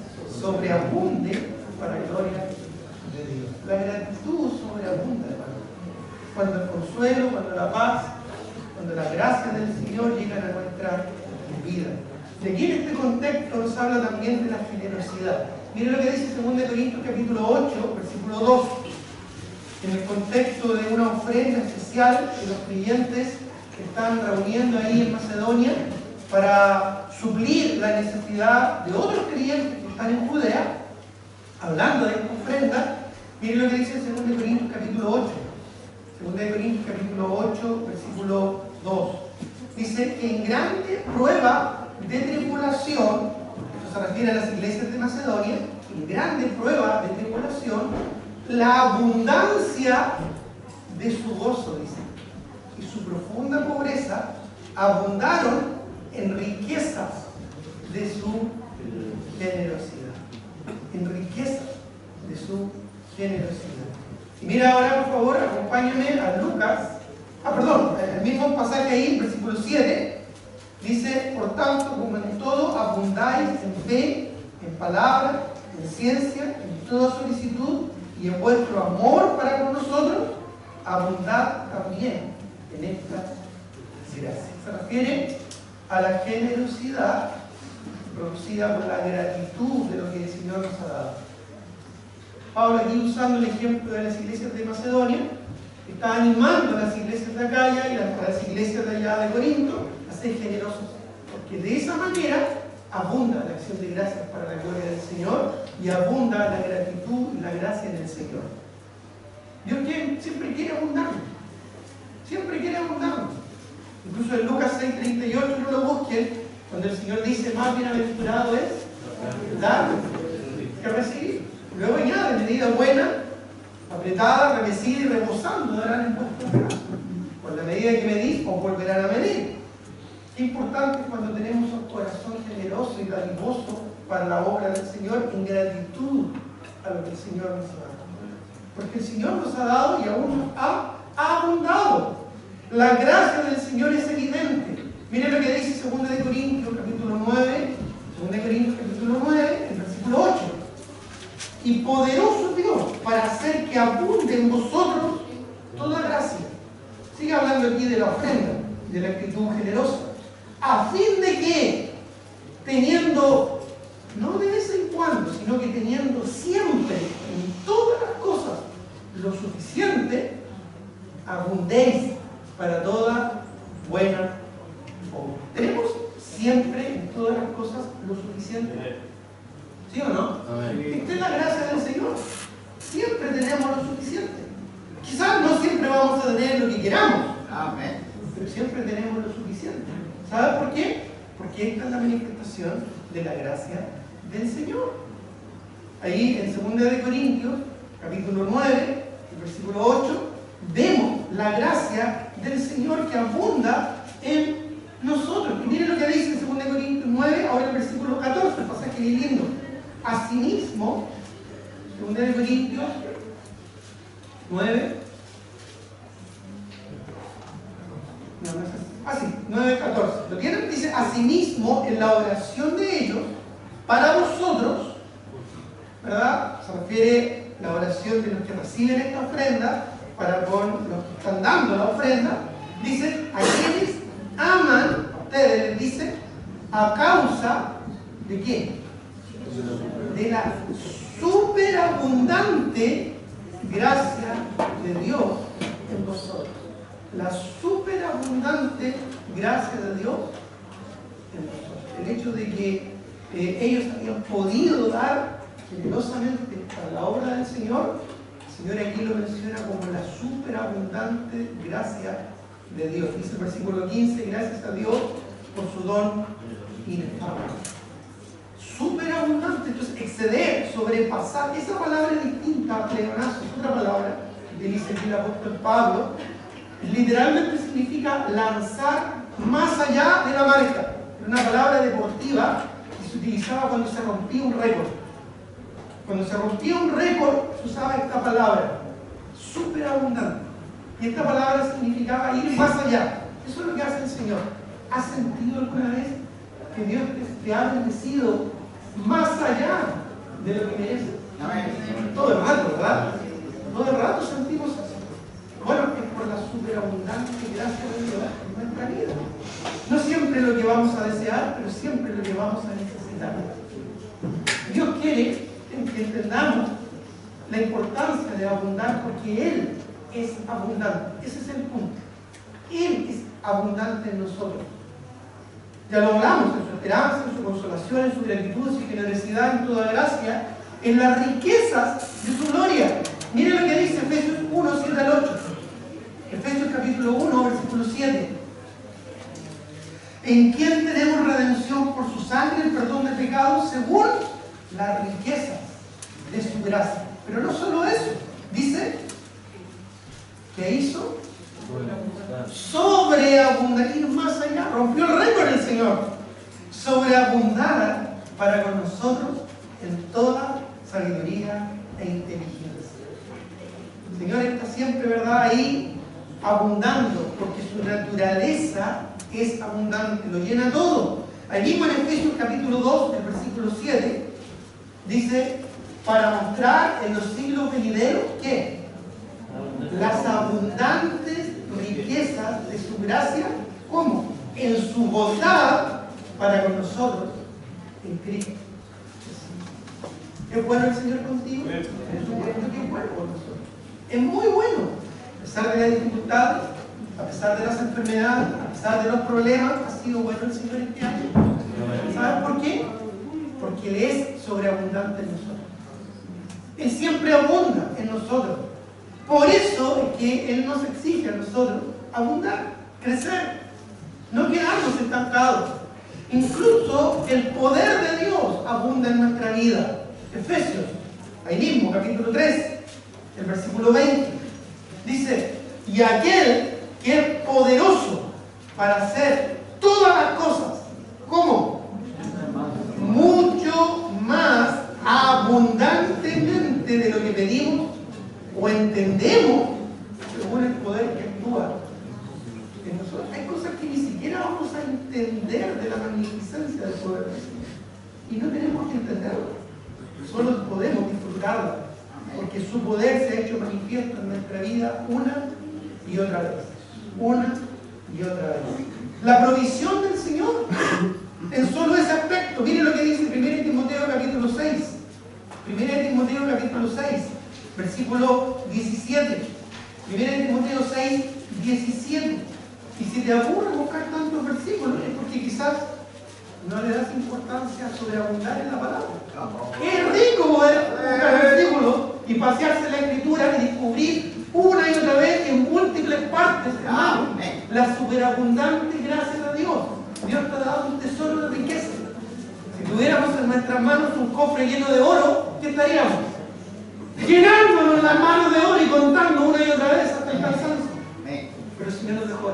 sobreabunde para gloria de Dios. La gratitud sobreabunda, hermano. Cuando el consuelo, cuando la paz, cuando la gracia del Señor llegan a nuestra vida. De aquí en este contexto nos habla también de la generosidad. Miren lo que dice 2 Corintios capítulo 8, versículo 2. En el contexto de una ofrenda especial que los creyentes están reuniendo ahí en Macedonia para suplir la necesidad de otros creyentes que están en Judea, hablando de esta ofrenda, miren lo que dice en 2 Corintios capítulo 8. 2 Corintios capítulo 8, versículo 2. Dice que en grande prueba de tribulación, esto se refiere a las iglesias de Macedonia, en grande prueba de tribulación, la abundancia de su gozo, dice, y su profunda pobreza abundaron en riquezas de su generosidad. En riquezas de su generosidad. Y mira ahora, por favor, acompáñame a Lucas, el mismo pasaje ahí, versículo 7, dice: por tanto, como en todo abundáis en fe, en palabra, en ciencia, en toda solicitud, y en vuestro amor para con nosotros, abundad también en estas gracias. Se refiere a la generosidad producida por la gratitud de lo que el Señor nos ha dado. Pablo, aquí usando el ejemplo de las iglesias de Macedonia, está animando a las iglesias de Acaya y a las iglesias de allá de Corinto a ser generosos, porque de esa manera abunda la acción de gracias para la gloria del Señor y abunda la gratitud y la gracia del Señor. Dios siempre quiere abundar, siempre quiere abundar. Incluso en Lucas 6:38, no lo busquen, cuando el Señor dice: más bienaventurado es dar que recibir. Luego añade: medida buena, apretada, remecida y reposando darán en vuestras manos. Por la medida que medís, os volverán a medir. Qué importante cuando tenemos un corazón generoso y dadivoso para la obra del Señor, en gratitud a lo que el Señor nos ha dado. Porque el Señor nos ha dado y aún nos ha abundado. La gracia del Señor es evidente. Miren lo que dice 2 Corintios capítulo 9, 2 Corintios capítulo 9, el versículo 8. Y poderoso Dios para hacer que abunde en vosotros toda gracia. Sigue hablando aquí de la ofrenda, de la actitud generosa. A fin de que, teniendo, no de vez en cuando, sino que teniendo siempre en todas las cosas lo suficiente, abundéis para toda buena obra. ¿Tenemos siempre en todas las cosas lo suficiente? ¿Sí o no? Esta es la gracia del Señor. Siempre tenemos lo suficiente. Quizás no siempre vamos a tener lo que queramos, pero siempre tenemos lo suficiente. ¿Sabes por qué? Porque esta es la manifestación de la gracia del Señor. Ahí en 2 Corintios, capítulo 9, versículo 8, vemos la gracia del Señor que abunda en nosotros. Y miren lo que dice en 2 Corintios 1 Corintios 9. No, no es así. Ah, sí, 9:14. ¿Lo tienen? Dice, asimismo, en la oración de ellos, para vosotros, ¿verdad? Se refiere a la oración de los que reciben esta ofrenda, para con los que están dando la ofrenda. Dice, a quienes aman, a ustedes les dice, a causa de qué? De la superabundante gracia de Dios en vosotros. La superabundante gracia de Dios en nosotros. El hecho de que ellos habían podido dar generosamente para la obra del Señor, el Señor aquí lo menciona como la superabundante gracia de Dios. Dice el versículo 15, gracias a Dios por su don inefable. Superabundante, entonces exceder, sobrepasar, esa palabra es distinta a pleonazo, es otra palabra que dice aquí el apóstol Pablo. Literalmente significa lanzar más allá de la marca. Era una palabra deportiva que se utilizaba cuando se rompía un récord. Cuando se rompía un récord se usaba esta palabra, superabundante. Y esta palabra significaba ir más allá. Eso es lo que hace el Señor. ¿Has sentido alguna vez que Dios te ha bendecido más allá de lo que mereces? Todo el rato, ¿verdad? Todo el rato sentimos eso. Bueno, es por la superabundante gracia de Dios en nuestra vida. No siempre lo que vamos a desear, pero siempre lo que vamos a necesitar. Dios quiere que entendamos la importancia de abundar porque Él es abundante. Ese es el punto. Él es abundante en nosotros. Ya lo hablamos, en su esperanza, en su consolación, en su gratitud, en su generosidad, en toda gracia, en las riquezas de su gloria. Miren lo que dice Efesios 1, 7 al 8. Efesios capítulo 1, versículo 7. En quien tenemos redención por su sangre, el perdón de pecados, según las riquezas de su gracia. Pero no solo eso, dice que hizo sobreabundar, ir más allá, rompió el récord el Señor, sobreabundar para con nosotros en toda sabiduría e inteligencia. El Señor está siempre, ¿verdad?, ahí abundando, porque su naturaleza es abundante, lo llena todo. Allí mismo en Efesios capítulo 2, el versículo 7, dice, para mostrar en los siglos venideros que las abundantes riquezas de su gracia, ¿cómo? En su bondad para con nosotros en Cristo. ¿Es bueno el Señor contigo? Es bueno con nosotros. Es muy bueno. A pesar de las dificultades, a pesar de las enfermedades, a pesar de los problemas, ha sido bueno el Señor este año. ¿Sabes por qué? Porque Él es sobreabundante en nosotros. Él siempre abunda en nosotros. Por eso es que Él nos exige a nosotros abundar, crecer, no quedarnos estancados. Incluso el poder de Dios abunda en nuestra vida. Efesios, ahí mismo, capítulo 3, el versículo 20, dice, y aquel que es poderoso para hacer todas las cosas, ¿cómo? Mucho más abundantemente de lo que pedimos o entendemos, según el poder que actúa en nosotros. Hay cosas que ni siquiera vamos a entender de la magnificencia del poder de Dios. Y no tenemos que entenderlo. Solo podemos disfrutarla, porque su poder se ha hecho manifiesto en nuestra vida una y otra vez. Una y otra vez. La provisión del Señor en solo ese aspecto. Miren lo que dice 1 Timoteo capítulo 6. 1 Timoteo capítulo 6, versículo 17. 1 Timoteo 6, 17. Y si te aburre buscar tantos versículos, es porque quizás no le das importancia a sobreabundar en la palabra. Es rico poder buscar versículos y pasearse en la escritura y descubrir una y otra vez en múltiples partes, hermano, la superabundante gracia de Dios. Dios te ha dado un tesoro de riqueza. Si tuviéramos en nuestras manos un cofre lleno de oro, ¿qué estaríamos? Llenándonos las manos de oro y contando una y otra vez hasta el cansancio. Pero el Señor nos dejó.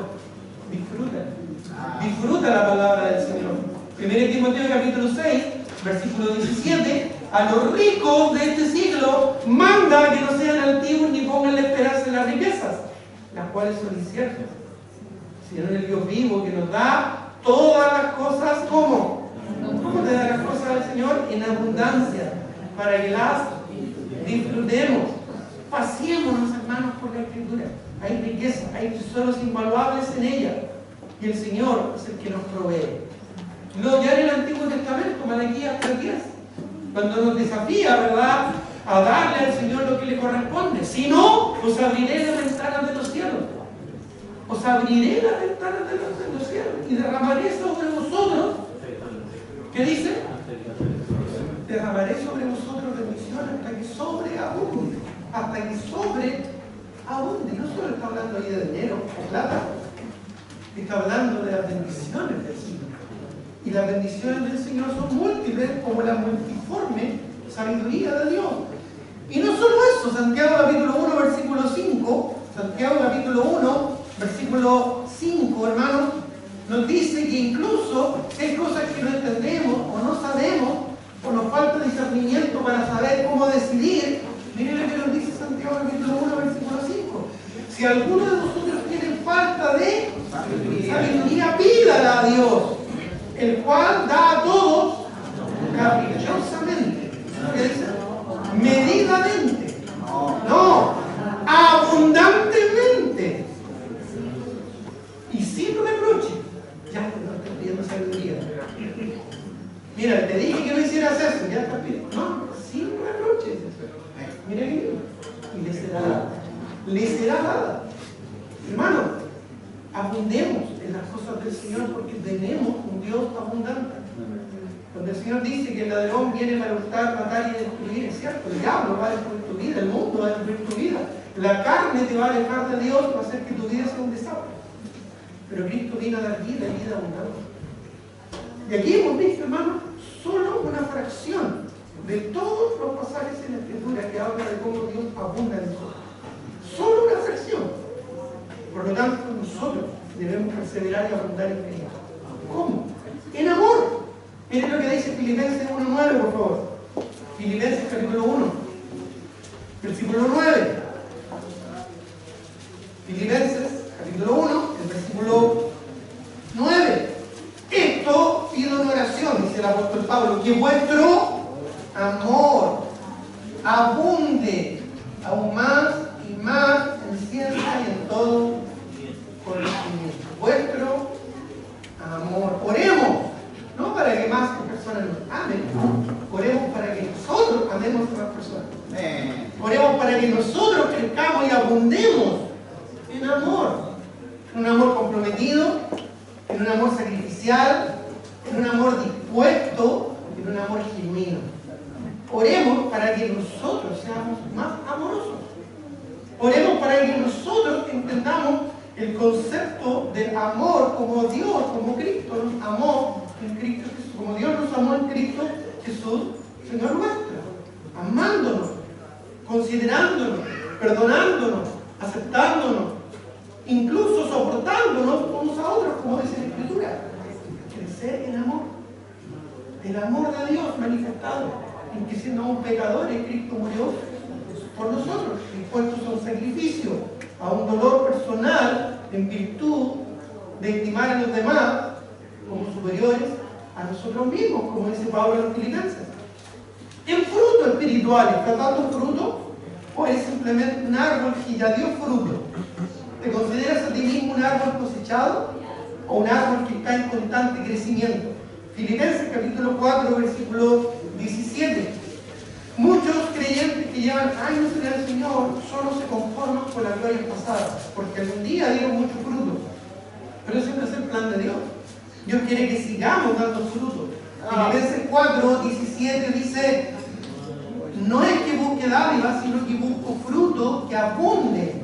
Disfruta la palabra del Señor. 1 Timoteo capítulo 6, versículo 17, a los ricos de este siglo, manda que no sean altivos ni pongan la esperanza en las riquezas, las cuales son inciertas, sino en el Dios vivo que nos da todas las cosas. ¿Cómo? ¿Cómo te da las cosas al Señor? En abundancia, para que las disfrutemos. Paseémonos, hermanos, por la Escritura. Hay riqueza, hay tesoros invaluables en ella, y el Señor es el que nos provee. Lo ya en el Antiguo Testamento, Malaquías 3:10, cuando nos desafía, ¿verdad?, a darle al Señor lo que le corresponde. Si no, os abriré las ventanas de los cielos. Os abriré las ventanas de los cielos y derramaré sobre vosotros. ¿Qué dice? Derramaré sobre vosotros bendiciones hasta que sobreabunde. Hasta que sobreabunde. No solo está hablando ahí de dinero o plata, está hablando de las bendiciones del Señor. Y las bendiciones del Señor son múltiples, como la multiforme sabiduría de Dios. Y no solo eso, Santiago capítulo 1, versículo 5, Santiago capítulo 1, versículo 5, hermanos, nos dice que incluso hay cosas que no entendemos o no sabemos, o nos falta discernimiento para saber cómo decidir. Miren lo que nos dice Santiago capítulo 1, versículo 5. Si alguno de vosotros tiene falta de sabiduría, pídala a Dios, el cual da a todos caprichosamente. ¿Qué dice? Medidamente. No, abundantemente. Y sin reproche. Ya no estoy pidiendo sabiduría. Mira, te dije que no hicieras eso, ya estás pidiendo. No, sin reproche. Mira que y le será dada. Le será dada. Hermano, abundemos en las cosas del Señor porque tenemos un Dios abundante. Cuando el Señor dice que el ladrón viene para hurtar, matar y destruir, es cierto, el diablo va a destruir tu vida, el mundo va a destruir tu vida, la carne te va a alejar de Dios, va a hacer que tu vida sea un desastre. Pero Cristo vino a dar vida y vida abundante. Y aquí hemos visto, hermano, solo una fracción de todos los pasajes en la Escritura que habla de cómo Dios abunda en nosotros. Solo una fracción. Por lo tanto, nosotros debemos perseverar y abundar en Cristo. ¿Cómo? En amor. Miren lo que dice Filipenses 1:9, por favor. Filipenses capítulo 1, versículo 9. Filipenses capítulo 1, el versículo 9. Esto pido en oración, dice el apóstol Pablo, que vuestro amor abunde aún más y más en ciencia y en todo conocimiento. Vuestro amor. Oremos, no para que más personas nos amen, oremos para que nosotros amemos a más personas. Oremos para que nosotros crezcamos y abundemos en amor. En un amor comprometido, en un amor sacrificial, en un amor dispuesto, en un amor genuino. Oremos para que nosotros seamos más amorosos. Oremos para que nosotros entendamos el concepto del amor como Dios, como Cristo nos amó en Cristo Jesús, como Dios nos amó en Cristo Jesús, Señor nuestro, amándonos, considerándonos, perdonándonos, aceptándonos, incluso soportándonos unos a otros, como dice la Escritura. Crecer en amor, el amor de Dios manifestado, en que siendo aún pecadores, Cristo murió por nosotros, dispuestos a un sacrificio, a un dolor personal, en virtud de estimar a los demás como superiores a nosotros mismos, como dice Pablo en los Filipenses. En fruto espiritual, ¿está dando fruto? ¿O es simplemente un árbol que ya dio fruto? ¿Te consideras a ti mismo un árbol cosechado o un árbol que está en constante crecimiento? Filipenses capítulo 4, versículo 17. Muchos creyentes que llevan años en el Señor solo se conforman con la gloria pasada, porque algún día dieron mucho fruto. Pero ese no es el plan de Dios. Dios quiere que sigamos dando fruto. Filipenses 4, 17 dice: no es que busque dádivas, sino que busco fruto que abunde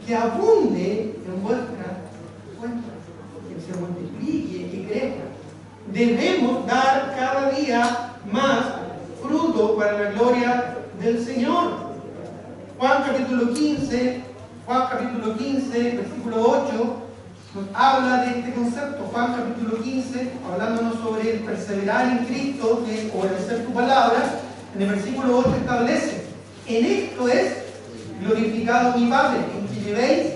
en vuestra cuenta, que se multiplique, que crezca. Debemos dar cada día más fruto para la gloria del Señor. Juan capítulo 15, versículo 8, nos habla de este concepto. Juan capítulo 15, hablándonos sobre el perseverar en Cristo, o el hacer tu palabra, En el versículo 8 establece: en esto es glorificado mi Padre, en que llevéis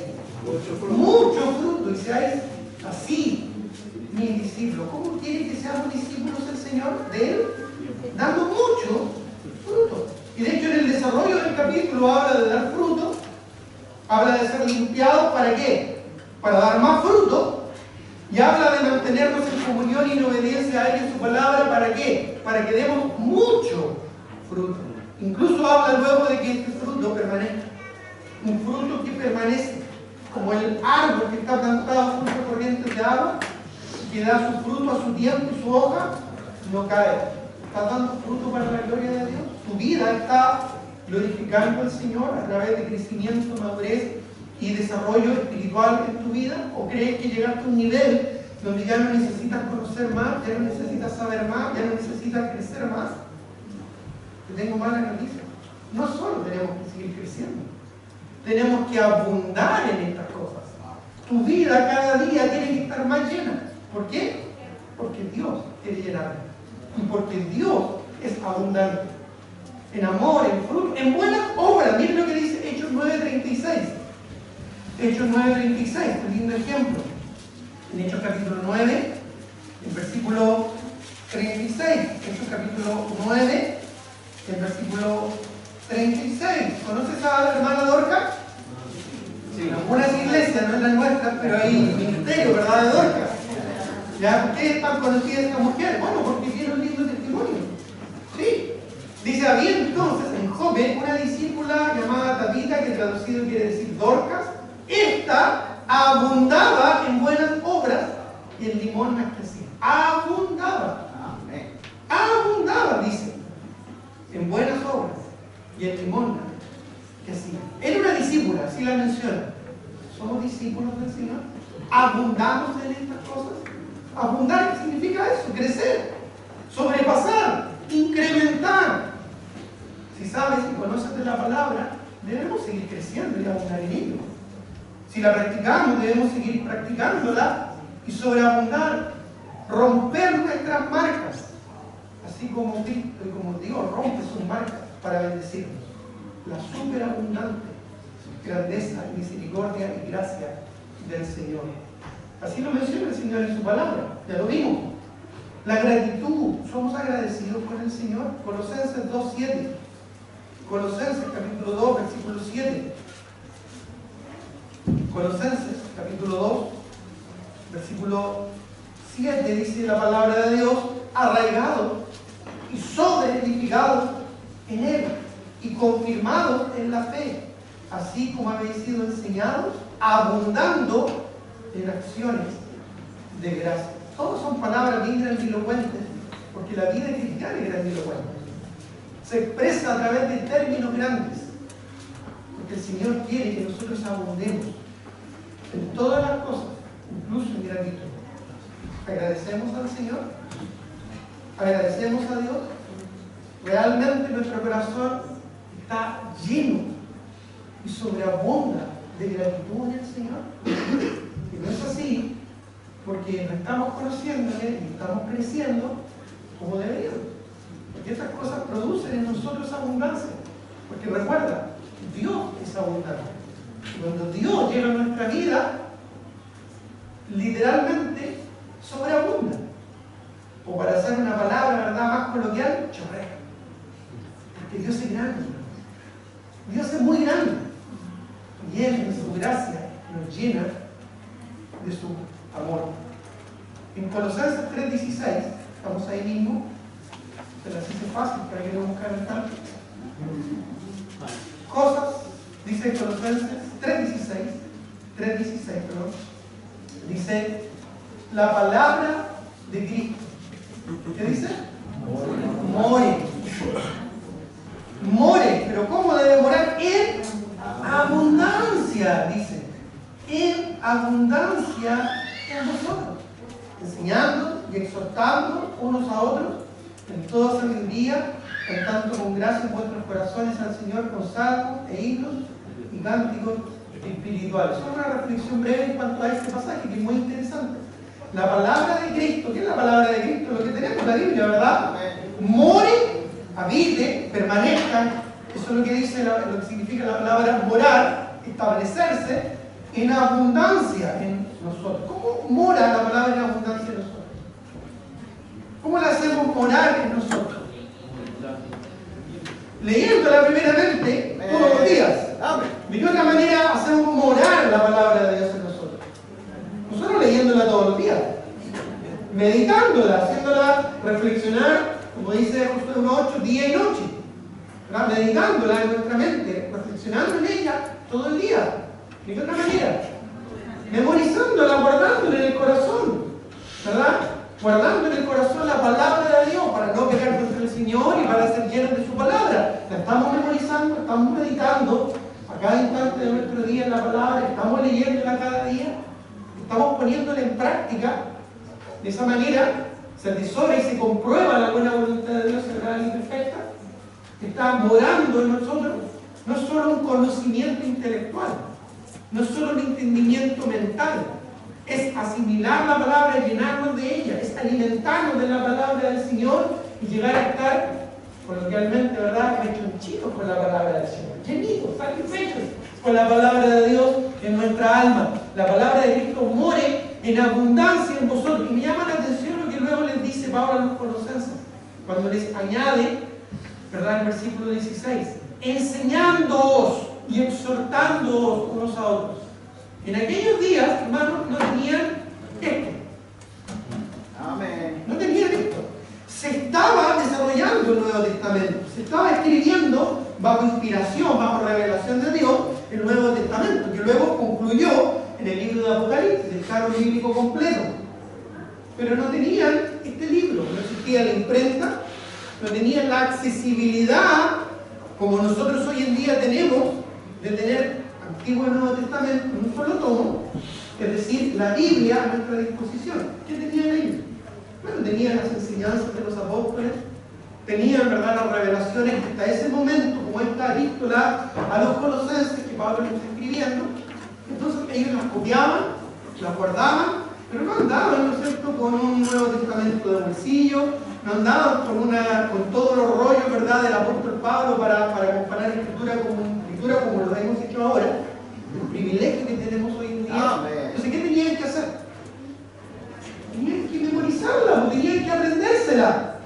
mucho fruto y seáis así mis discípulos. ¿Cómo quiere que seamos discípulos del Señor? De Él, dando mucho fruto. Y de hecho en el desarrollo del capítulo habla de dar fruto, habla de ser limpiados. ¿Para qué? Para dar más fruto. Y habla de mantenernos en comunión y en obediencia a Él y a su palabra. ¿Para qué? Para que demos mucho fruto. Incluso habla luego de que este fruto permanezca. Un fruto que permanece, como el árbol que está plantado junto a corrientes de agua, que da su fruto a su tiempo y su hoja no cae. ¿Estás dando fruto para la gloria de Dios? ¿Tu vida está glorificando al Señor a través de crecimiento, madurez y desarrollo espiritual en tu vida? ¿O crees que llegaste a un nivel donde ya no necesitas conocer más, ya no necesitas saber más, ya no necesitas crecer más? Te tengo malas noticias. No solo tenemos que seguir creciendo, tenemos que abundar en estas cosas. Tu vida cada día tiene que estar más llena. ¿Por qué? Porque Dios quiere llenarla. Y porque Dios es abundante. En amor, en fruto, en buenas obras. Miren lo que dice Hechos 9:36. Hechos 9:36, un lindo ejemplo. En Hechos capítulo 9, en versículo 36. Hechos capítulo 9, en versículo 36. ¿Conoces a la hermana Dorcas? Sí. En algunas iglesias, no en las nuestras, pero hay ministerio, ¿verdad?, de Dorcas. ¿Ya? ¿Por qué es tan conocida esta mujer? Bueno, porque tiene un lindo testimonio. Sí. Dice: había entonces en Jope una discípula llamada Tabita, que traducido quiere decir Dorcas. Esta abundaba en buenas obras y en limosnas que hacía. Abundaba. Amén. Abundaba, dice, en buenas obras y en limosnas que hacía. Era una discípula, así la menciona. ¿Somos discípulos del Señor? ¿Abundamos en estas cosas? Abundar, ¿qué significa eso? Crecer, sobrepasar, incrementar. Si sabes y conoces de la palabra, debemos seguir creciendo y abundar en ello. Si la practicamos, debemos seguir practicándola y sobreabundar, romper nuestras marcas, así como Cristo y como Dios rompe sus marcas para bendecirnos. La superabundante grandeza, misericordia y gracia del Señor. Así lo menciona el Señor en su palabra, ya lo vimos. La gratitud, somos agradecidos con el Señor. Colosenses 2:7. Colosenses capítulo 2, versículo 7. Colosenses capítulo 2, versículo 7 dice la palabra de Dios: arraigados y sobreedificados en Él y confirmados en la fe, así como habéis sido enseñados, abundando en acciones de gracia. Todas son palabras bien grandilocuentes, porque la vida cristiana es grandilocuente. Se expresa a través de términos grandes, porque el Señor quiere que nosotros abundemos en todas las cosas, incluso en gratitud. Agradecemos al Señor, agradecemos a Dios. Realmente nuestro corazón está lleno y sobreabunda de gratitud en el Señor. Y no es así porque no estamos conociéndole y estamos creciendo como deberíamos. Porque estas cosas producen en nosotros abundancia. Porque recuerda, Dios es abundante. Cuando Dios llega a nuestra vida, literalmente sobreabunda. O para hacer una palabra, ¿verdad?, más coloquial, chorrea. Porque Dios es grande. Dios es muy grande. Y Él, en su gracia, nos llena de su amor. En Colosenses 3:16, estamos ahí mismo, se las hice fácil para que no buscaran tanto. Cosas, dice Colosenses 3:16, perdón, dice la palabra de Cristo. ¿Qué dice? More. More, pero ¿cómo debe morar? En abundancia, dice. En abundancia en vosotros, enseñando y exhortando unos a otros en toda sabiduría, cantando con gracia en vuestros corazones al Señor con salmos e himnos y cánticos espirituales. Solo una reflexión breve en cuanto a este pasaje, que es muy interesante. La palabra de Cristo, ¿qué es la palabra de Cristo? Lo que tenemos en la Biblia, ¿verdad? More, habite que permanezcan, eso es lo que dice, lo que significa la palabra morar, establecerse en abundancia en nosotros. ¿Cómo mora la palabra en abundancia en nosotros? ¿Cómo la hacemos morar en nosotros? Leyéndola primeramente todos los días. De otra manera hacemos morar la palabra de Dios en nosotros. Nosotros leyéndola todos los días, meditándola, haciéndola reflexionar, como dice Josué 1:8, día y noche, ¿verdad? Meditándola en nuestra mente, reflexionando en ella todo el día. De otra manera, memorizándola, guardándola en el corazón, ¿verdad? Guardando en el corazón la palabra de Dios para no pecar contra el Señor y para ser llenos de su palabra. La estamos memorizando, estamos meditando a cada instante de nuestro día en la palabra, estamos leyéndola cada día, estamos poniéndola en práctica. De esa manera se atesora y se comprueba la buena voluntad de Dios sagrada y perfecta. Está morando en nosotros no solo un conocimiento intelectual, no solo un entendimiento mental, es asimilar la palabra, llenarnos de ella, es alimentarnos de la palabra del Señor y llegar a estar, coloquialmente, ¿verdad?, rechonchitos con la palabra del Señor, llenitos, satisfechos con la palabra de Dios en nuestra alma. La palabra de Cristo more en abundancia en vosotros. Y me llama la atención lo que luego les dice Pablo a los colosenses, cuando les añade, ¿verdad?, el versículo 16, enseñándoos y exhortándoos unos a otros. En aquellos días, hermanos, no tenían esto. Amén. No tenían esto. Se estaba desarrollando el Nuevo Testamento. Se estaba escribiendo bajo inspiración, bajo revelación de Dios, el Nuevo Testamento, que luego concluyó en el libro de Apocalipsis, el canon bíblico completo. Pero no tenían este libro. No existía la imprenta, no tenían la accesibilidad como nosotros hoy en día tenemos de tener Antiguo y Nuevo Testamento en un solo tomo, es decir, la Biblia a nuestra disposición. ¿Qué tenían ellos? Bueno, tenían las enseñanzas de los apóstoles, tenían, ¿verdad?, las revelaciones que hasta ese momento, como esta epístola a los colosenses que Pablo les está escribiendo. Entonces ellos las copiaban, las guardaban, pero no andaban, ¿no es cierto?, con un Nuevo Testamento de bolsillo, no andaban con todos los rollos, ¿verdad?, del apóstol Pablo para comparar escritura como lo hemos hecho ahora, el privilegio que tenemos hoy en día. Entonces, ¿qué tenían que hacer? Tenían que memorizarla, tenían que aprendérsela,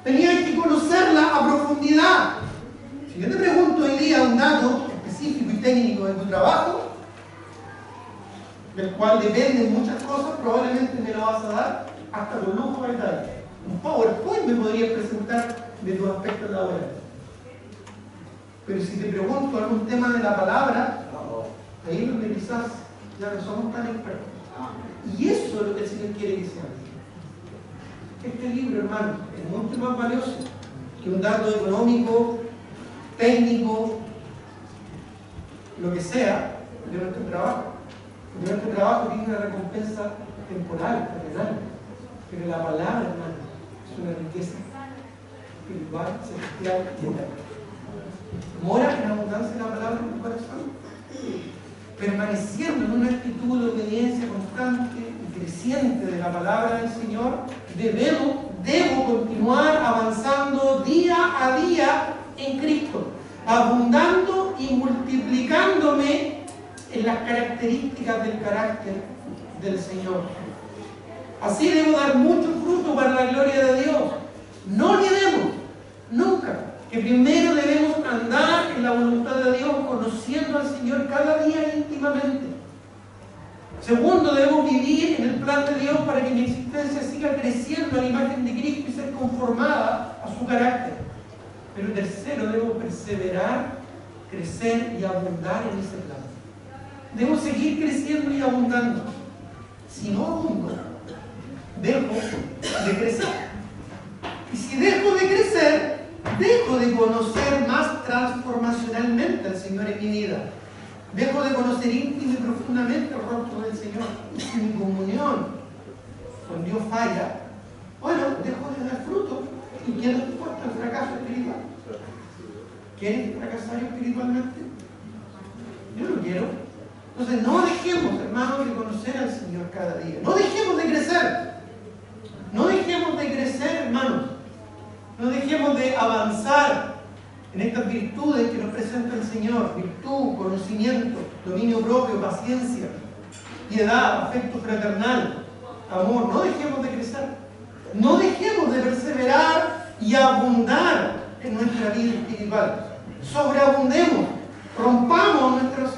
tenían que conocerla a profundidad. Si yo te pregunto hoy día un dato específico y técnico de tu trabajo, del cual dependen muchas cosas, probablemente me lo vas a dar hasta con lujo de detalle. Un PowerPoint me podrías presentar de tus aspectos laborales. Pero si te pregunto algún tema de la palabra, ahí es donde quizás ya no somos tan expertos. Y eso es lo que el Señor quiere que seamos. Este libro, hermano, es mucho más valioso que un dato económico, técnico, lo que sea, de nuestro trabajo. Porque nuestro trabajo tiene una recompensa temporal, terrenal. Pero la palabra, hermano, es una riqueza espiritual, celestial y eterna. Mora en abundancia la palabra en tu corazón, permaneciendo en una actitud de obediencia constante y creciente de la palabra del Señor. Debo continuar avanzando día a día en Cristo, abundando y multiplicándome en las características del carácter del Señor. Así debo dar mucho fruto para la gloria de Dios. No olvidemos nunca que primero debemos andar en la voluntad de Dios, conociendo al Señor cada día íntimamente. Segundo, debemos vivir en el plan de Dios para que mi existencia siga creciendo a la imagen de Cristo y ser conformada a su carácter. Pero tercero, debo perseverar, crecer y abundar en ese plan. Debo seguir creciendo y abundando. Si no abundo, dejo de crecer. Y si dejo de crecer, dejo de conocer más transformacionalmente al Señor en mi vida. Dejo de conocer íntima y profundamente el rostro del Señor. Y si mi comunión con Dios falla, bueno, dejo de dar fruto y quedo expuesto al fracaso espiritual. ¿Quieres fracasar espiritualmente? Yo no quiero. Entonces no dejemos, hermanos, de conocer al Señor cada día. No dejemos de crecer. No dejemos de crecer, hermanos. No dejemos de avanzar en estas virtudes que nos presenta el Señor: virtud, conocimiento, dominio propio, paciencia, piedad, afecto fraternal, amor. No dejemos de crecer, no dejemos de perseverar y abundar en nuestra vida espiritual. Sobreabundemos, rompamos nuestras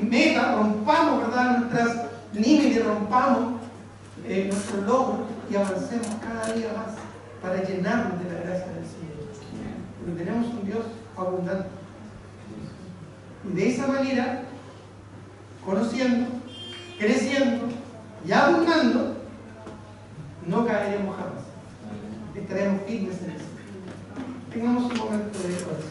metas, rompamos, ¿verdad?, nuestros límites, rompamos nuestros logros y avancemos cada día más para llenarnos de la gracia del Señor. Porque tenemos un Dios abundante. Y de esa manera, conociendo, creciendo y abundando, no caeremos jamás. Estaremos firmes en eso. Tengamos un momento de oración.